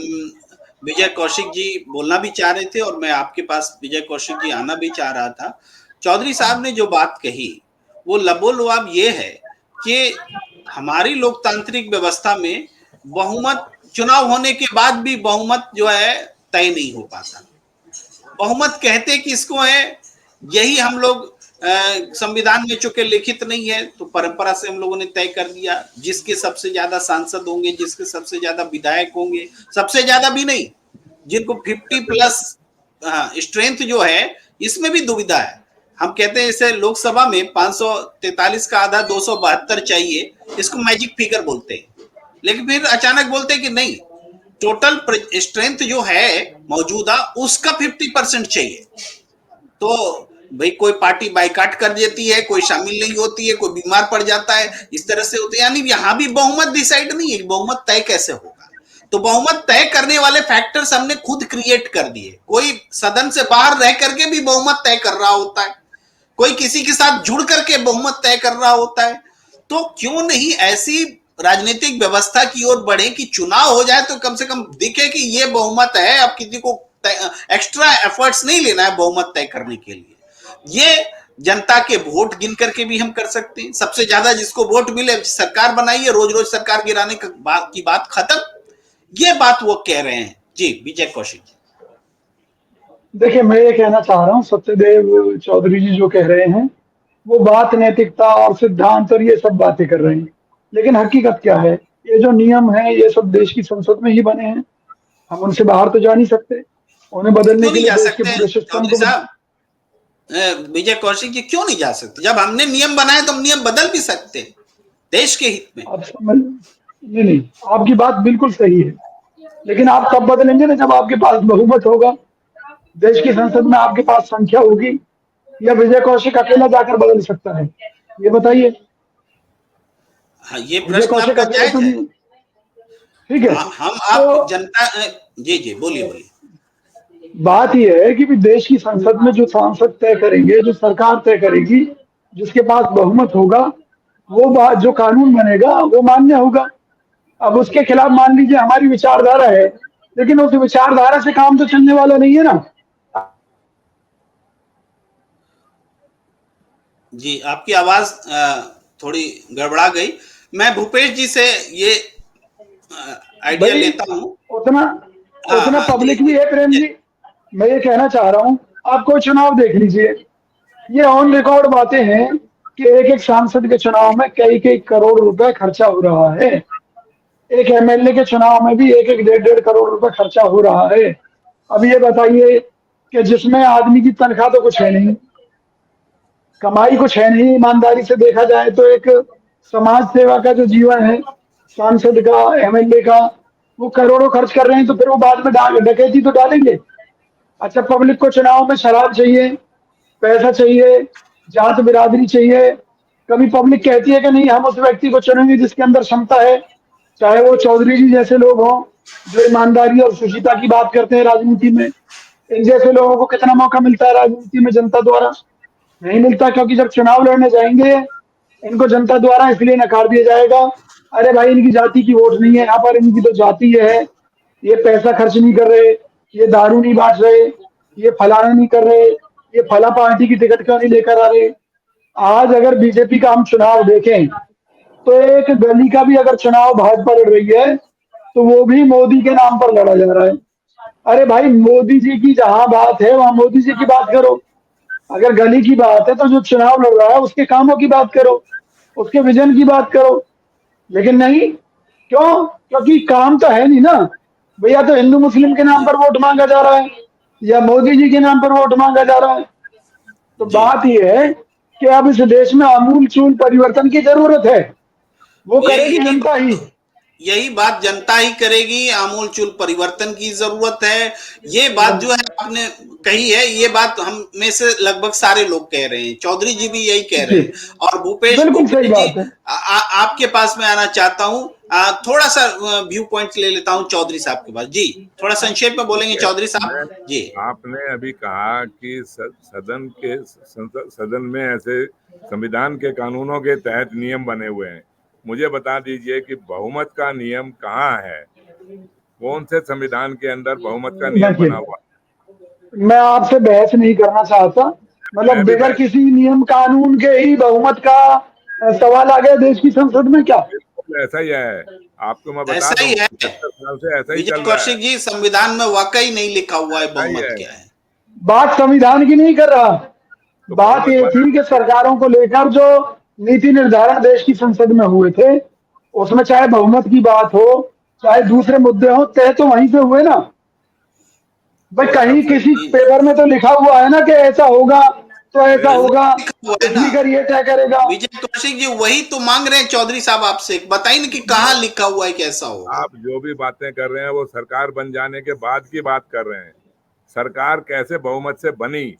विजय कौशिक जी बोलना भी चाह रहे थे और मैं आपके पास विजय कौशिक जी आना भी चाह रहा था। चौधरी साहब ने जो बात कही वो लबोलुआब ये है कि हमारी लोकतांत्रिक व्यवस्था में बहुमत, चुनाव होने के बाद भी बहुमत जो है तय नहीं हो पाता। बहुमत कहते किसको है, यही हम लोग संविधान में चूंकि लिखित नहीं है तो परंपरा से हम लोगों ने तय कर दिया, जिसके सबसे ज्यादा सांसद होंगे, जिसके सबसे ज्यादा विधायक होंगे, सबसे ज्यादा भी नहीं, जिनको 50+ स्ट्रेंथ जो है, इसमें भी दुविधा है। हम कहते हैं जैसे लोकसभा में 543 का आधा 272 चाहिए, इसको मैजिक फिगर बोलते हैं, लेकिन फिर अचानक बोलते हैं कि नहीं, टोटल स्ट्रेंथ जो है मौजूदा उसका 50% चाहिए। तो भाई कोई पार्टी बाइकाट कर देती है, कोई शामिल नहीं होती है, कोई बीमार पड़ जाता है, इस तरह से होते, यानी यहां भी बहुमत डिसाइड नहीं है, बहुमत तय कैसे होगा। तो बहुमत तय करने वाले फैक्टर्स हमने खुद क्रिएट कर दिए। कोई सदन से बाहर रह करके भी बहुमत तय कर रहा होता है, कोई किसी के साथ जुड़ करके बहुमत तय कर रहा होता है। तो क्यों नहीं ऐसी राजनीतिक व्यवस्था की ओर बढ़े कि चुनाव हो जाए तो कम से कम दिखे कि ये बहुमत है, अब किसी को एक्स्ट्रा एफर्ट्स नहीं लेना है बहुमत तय करने के लिए। ये जनता के वोट गिन करके भी हम कर सकते हैं। सबसे ज्यादा जिसको वोट मिले सरकार बनाइए, रोज रोज सरकार गिराने की बात खत्म। ये बात वो कह रहे हैं। जी विजय कौशिक जी। देखिए, मैं ये कहना चाह रहा हूँ, सत्यदेव चौधरी जी जो कह रहे हैं वो बात नैतिकता और सिद्धांत और ये सब बातें कर रहे हैं, लेकिन हकीकत क्या है, ये जो नियम है ये सब देश की संसद में ही बने हैं, हम उनसे बाहर तो जा नहीं सकते। उन्हें बदलने क्यों के नहीं लिए जा देश के सकते पूरे सिस्टम चौधरी को साहब? विजय कौशिक जी क्यों नहीं जा सकते? जब हमने नियम बनाए तो हम नियम बदल भी सकते हैं देश के हित में। आप समझ, नहीं नहीं, आपकी बात बिल्कुल सही है, लेकिन आप तब बदलेंगे ना जब आपके पास बहुमत होगा, देश की संसद में आपके पास संख्या होगी, या विजय कौशिक अकेला जाकर बदल सकता है? ये बताइए। हाँ, ये विजय प्रश्न कौशिक आपका अकेले जायज तो है। नहीं, ठीक है। हम आप तो जनता, जी जी बोलिए बोलिए। बात यह है कि भी देश की संसद में जो सांसद तय करेंगे, जो सरकार तय करेगी, जिसके पास बहुमत होगा, वो बात, जो कानून बनेगा वो मान्य होगा। अब उसके खिलाफ मान लीजिए हमारी विचारधारा है, लेकिन उस विचारधारा से काम तो चलने वाला नहीं है ना। जी आपकी आवाज थोड़ी गड़बड़ा गई। मैं भूपेश जी से ये आइडिया भाई लेता हूँ। उतना हाँ उतना हाँ जी पब्लिक जी भी है प्रेम जी जी। मैं ये कहना चाह रहा हूँ, आप कोई चुनाव देख लीजिए, ये ऑन रिकॉर्ड बातें हैं कि एक एक सांसद के चुनाव में कई कई करोड़ रुपए खर्चा हो रहा है। एक एमएलए के चुनाव में भी एक एक 1.5 करोड़ रुपए खर्चा हो रहा है। अब ये बताइए कि जिसमें आदमी की तनख्वाह तो कुछ है नहीं, कमाई कुछ है नहीं, ईमानदारी से देखा जाए तो एक समाज सेवा का जो जीवन है सांसद का, एमएलए का, वो करोड़ों खर्च कर रहे हैं, तो फिर वो बाद में डकैती तो डालेंगे। अच्छा, पब्लिक को चुनाव में शराब चाहिए, पैसा चाहिए, जात बिरादरी चाहिए, कभी पब्लिक कहती है कि नहीं हम उस व्यक्ति को चुनेंगे जिसके अंदर क्षमता है, चाहे वो चौधरी जी जैसे लोग हों जो ईमानदारी और सुचिता की बात करते हैं राजनीति में। इन जैसे लोगों को कितना मौका मिलता है राजनीति में जनता द्वारा? नहीं मिलता, क्योंकि जब चुनाव लड़ने जाएंगे इनको जनता द्वारा इसलिए नकार दिया जाएगा, अरे भाई इनकी जाति की वोट नहीं है यहाँ पर, इनकी तो जाति है, ये पैसा खर्च नहीं कर रहे, ये दारू नहीं बांट रहे, ये फलाना नहीं कर रहे, ये फला पार्टी की टिकट क्यों नहीं लेकर आ रहे। आज अगर बीजेपी का हम चुनाव देखें तो एक गली का भी अगर चुनाव भाजपा लड़ रही है तो वो भी मोदी के नाम पर लड़ा जा रहा है। अरे भाई, मोदी जी की जहां बात है वहां मोदी जी की बात करो। अगर गली की बात है तो जो चुनाव लड़ रहा है उसके कामों की बात करो, उसके विजन की बात करो। लेकिन नहीं, क्यों? क्योंकि काम तो है नहीं ना भैया, तो हिंदू मुस्लिम के नाम पर वोट मांगा जा रहा है। या मोदी जी के नाम पर वोट मांगा जा रहा है। तो जी बात यह है कि अब इस देश में आमूल चूल परिवर्तन की जरूरत है, वो यही करेगी यही जनता ही। बात यही बात जनता ही करेगी। आमूल चूल परिवर्तन की जरूरत है। ये बात जो है आपने कही है, ये बात हम में से लगभग सारे लोग कह रहे हैं। चौधरी जी भी यही कह रहे जी, हैं। और भूपेश बिल्कुल सही भूपेश जी, बात है। आपके पास में आना चाहता हूं। थोड़ा सा व्यू पॉइंट ले लेता हूं चौधरी साहब के पास। जी थोड़ा संक्षेप में बोलेंगे देखिए, चौधरी मैं साहब जी। आपने अभी कहा कि सदन में ऐसे संविधान के कानूनों के तहत नियम बने हुए हैं। मुझे बता दीजिए कि बहुमत का नियम कहाँ है? कौन से संविधान के अंदर बहुमत का नियम बना देखिए, हुआ? मैं आपसे बहस नहीं करना चाहता, मतलब मैं भी बगैर बहस किसी नियम कानून के ही बहुमत का सवाल आ गया देश की संसद में क्या? बिल्कुल ऐसा ही है। आपको मैं बता ऐसा दूं, ही है 75 साल से ऐसा ही विजय चल रहा है। कौशिक जी, संविधान में वाकई नहीं लिखा हुआ है ऐसा ही बहुमत है। क्या है। बात संविधान की नहीं कर रहा, तो बात बहुमत ये बना थी कि सरकारों को लेकर जो नीति निर्धारण देश की संसद में हुए थे, उसमें चाहे बहुमत की बात हो, चाहे दूसरे मुद्दे हो, तय तो वहीं से हुए ना। भाई वो सब कहीं किसी जी पेपर में तो लिखा हुआ है ना कि ऐसा होगा तो ऐसा नहीं, होगा, लिखा हुआ है ना। स्पीकर ये तय करेगा। विजय कौशिक जी वही तो मांग रहे हैं चौधरी साहब आपसे। बताइए ना कि कहाँ लिखा हुआ है कि ऐसा होगा। आप जो भी बातें कर रहे हैं वो सरकार बन जाने के बाद की बात कर रहे हैं। सरकार कैसे बहुमत से बनी,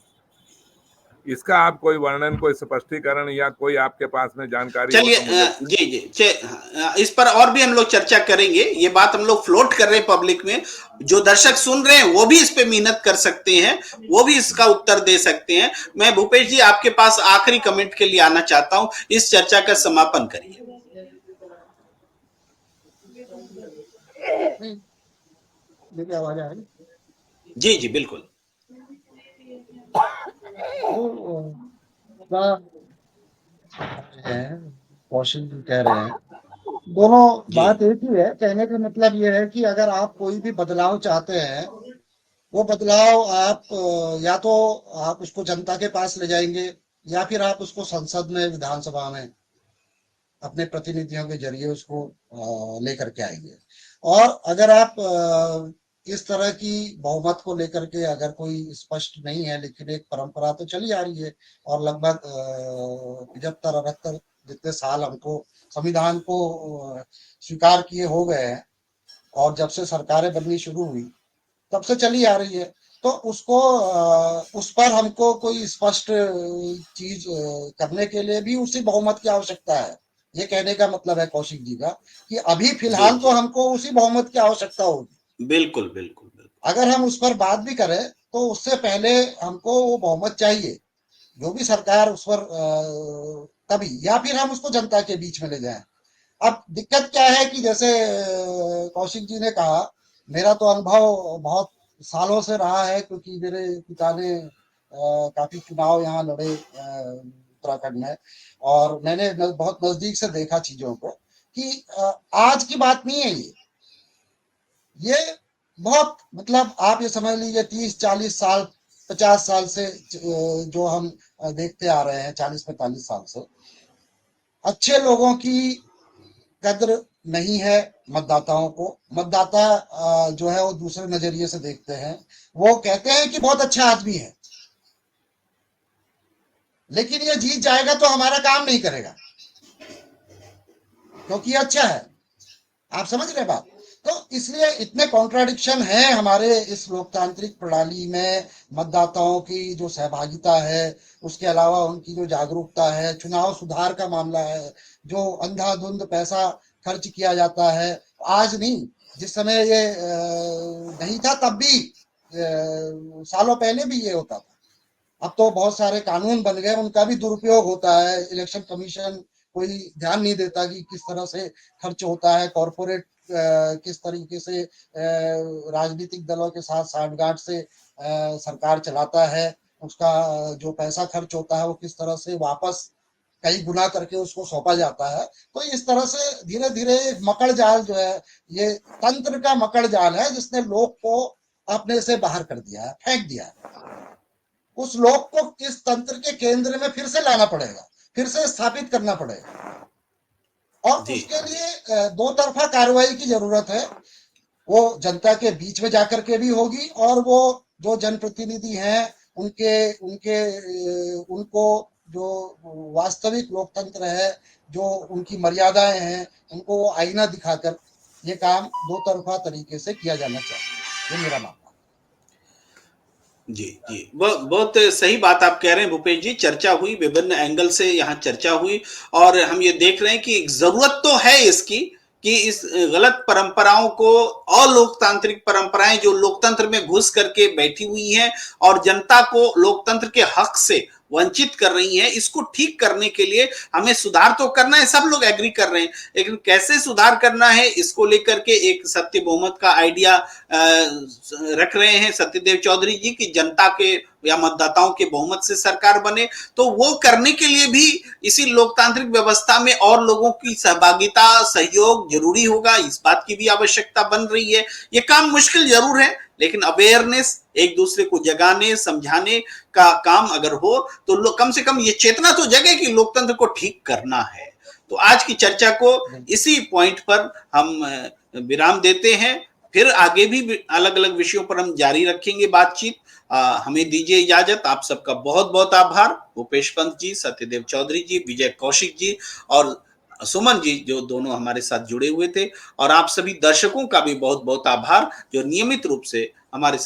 इसका आप कोई वर्णन, कोई स्पष्टीकरण या कोई आपके पास में जानकारी हो चलिए तो मुझे। जी जी इस पर और भी हम लोग चर्चा करेंगे। ये बात हम लोग फ्लोट कर रहे हैं पब्लिक में। जो दर्शक सुन रहे हैं वो भी इस पे मेहनत कर सकते हैं, वो भी इसका उत्तर दे सकते हैं। मैं भूपेश जी आपके पास आखिरी कमेंट के लिए आना चाहता हूं। इस चर्चा का समापन करिए। नहीं, मेरी आवाज आ रही जी जी बिल्कुल। तो क्या है, कौशल जी कह रहे हैं, दोनों जी बात एक ही है। कहने का मतलब ये है कि अगर आप कोई भी बदलाव चाहते हैं, वो बदलाव आप या तो आप उसको जनता के पास ले जाएंगे, या फिर आप उसको संसद में, विधानसभा में अपने प्रतिनिधियों के जरिए उसको लेकर के आएंगे। और अगर आप इस तरह की बहुमत को लेकर के अगर कोई स्पष्ट नहीं है, लेकिन एक परंपरा तो चली आ रही है, और लगभग 75-78 जितने साल हमको संविधान को स्वीकार किए हो गए हैं, और जब से सरकारें बननी शुरू हुई तब से चली आ रही है। तो उसको उस पर हमको कोई स्पष्ट चीज करने के लिए भी उसी बहुमत की आवश्यकता है। ये कहने का मतलब है कौशिक जी का, कि अभी जी फिलहाल तो जी हमको उसी बहुमत की आवश्यकता होगी। बिल्कुल बिल्कुल बिल्कुल। अगर हम उस पर बात भी करें तो उससे पहले हमको वो बहुमत चाहिए, जो भी सरकार उस पर तभी, या फिर हम उसको जनता के बीच में ले जाएं। अब दिक्कत क्या है कि जैसे कौशिक जी ने कहा, मेरा तो अनुभव बहुत सालों से रहा है, क्योंकि मेरे पिता ने काफी चुनाव यहाँ लड़े उत्तराखंड में, और मैंने बहुत नजदीक से देखा चीजों को, कि आज की बात नहीं है ये बहुत, मतलब आप ये समझ लीजिए 30-40 साल, 50 साल से जो हम देखते आ रहे हैं, 40-45 साल से अच्छे लोगों की कद्र नहीं है। मतदाताओं को, मतदाता जो है वो दूसरे नजरिए से देखते हैं। वो कहते हैं कि बहुत अच्छा आदमी है, लेकिन ये जीत जाएगा तो हमारा काम नहीं करेगा क्योंकि ये अच्छा है। आप समझ रहे बात? तो इसलिए इतने कॉन्ट्राडिक्शन है हमारे इस लोकतांत्रिक प्रणाली में। मतदाताओं की जो सहभागिता है, उसके अलावा उनकी जो जागरूकता है, चुनाव सुधार का मामला है, जो अंधाधुंध पैसा खर्च किया जाता है, आज नहीं, जिस समय ये नहीं था तब भी, सालों पहले भी ये होता था। अब तो बहुत सारे कानून बन गए, उनका भी दुरुपयोग होता है। इलेक्शन कमीशन कोई ध्यान नहीं देता कि किस तरह से खर्च होता है, कॉरपोरेट किस तरीके से राजनीतिक दलों के साथ साठगांठ से सरकार चलाता है, उसका जो पैसा खर्च होता है वो किस तरह से वापस कई गुना करके उसको सौंपा जाता है। तो इस तरह से धीरे धीरे मकड़ जाल जो है, ये तंत्र का मकड़ जाल है, जिसने लोग को अपने से बाहर कर दिया है, फेंक दिया है। उस लोक को इस तंत्र के केंद्र में फिर से लाना पड़ेगा, फिर से स्थापित करना पड़ेगा, और जी उसके लिए दो तरफा कार्रवाई की जरूरत है। वो जनता के बीच में जाकर के भी होगी, और वो जो जनप्रतिनिधि हैं उनके उनके उनको जो वास्तविक लोकतंत्र है, जो उनकी मर्यादाएं हैं, उनको वो आईना दिखाकर ये काम दो तरफा तरीके से किया जाना चाहिए। ये मेरा मानना है। जी जी, बहुत सही बात आप कह रहे हैं भूपेश जी। चर्चा हुई, विभिन्न एंगल से यहाँ चर्चा हुई, और हम ये देख रहे हैं कि जरूरत तो है इसकी कि इस गलत परंपराओं को, अलोकतांत्रिक परंपराएं जो लोकतंत्र में घुस करके बैठी हुई हैं और जनता को लोकतंत्र के हक से वंचित कर रही हैं, इसको ठीक करने के लिए हमें सुधार तो करना है, सब लोग एग्री कर रहे हैं, लेकिन कैसे सुधार करना है इसको लेकर के एक सत्य बहुमत का आइडिया रख रहे हैं सत्यदेव चौधरी जी की जनता के या मतदाताओं के बहुमत से सरकार बने। तो वो करने के लिए भी इसी लोकतांत्रिक व्यवस्था में और लोगों की सहभागिता, सहयोग जरूरी होगा, इस बात की भी आवश्यकता बन रही है। ये काम मुश्किल जरूर है, लेकिन अवेयरनेस, एक दूसरे को जगाने समझाने का काम अगर हो तो कम से कम ये चेतना तो जगे कि लोकतंत्र को ठीक करना है। तो आज की चर्चा को इसी पॉइंट पर हम विराम देते हैं, फिर आगे भी अलग अलग विषयों पर हम जारी रखेंगे बातचीत। हमें दीजिए इजाजत। आप सबका बहुत बहुत आभार। भूपेश पंत जी, सत्यदेव चौधरी जी, विजय कौशिक जी और सुमन जी जो दोनों हमारे साथ जुड़े हुए थे, और आप सभी दर्शकों का भी बहुत बहुत आभार जो नियमित रूप से हमारे साथ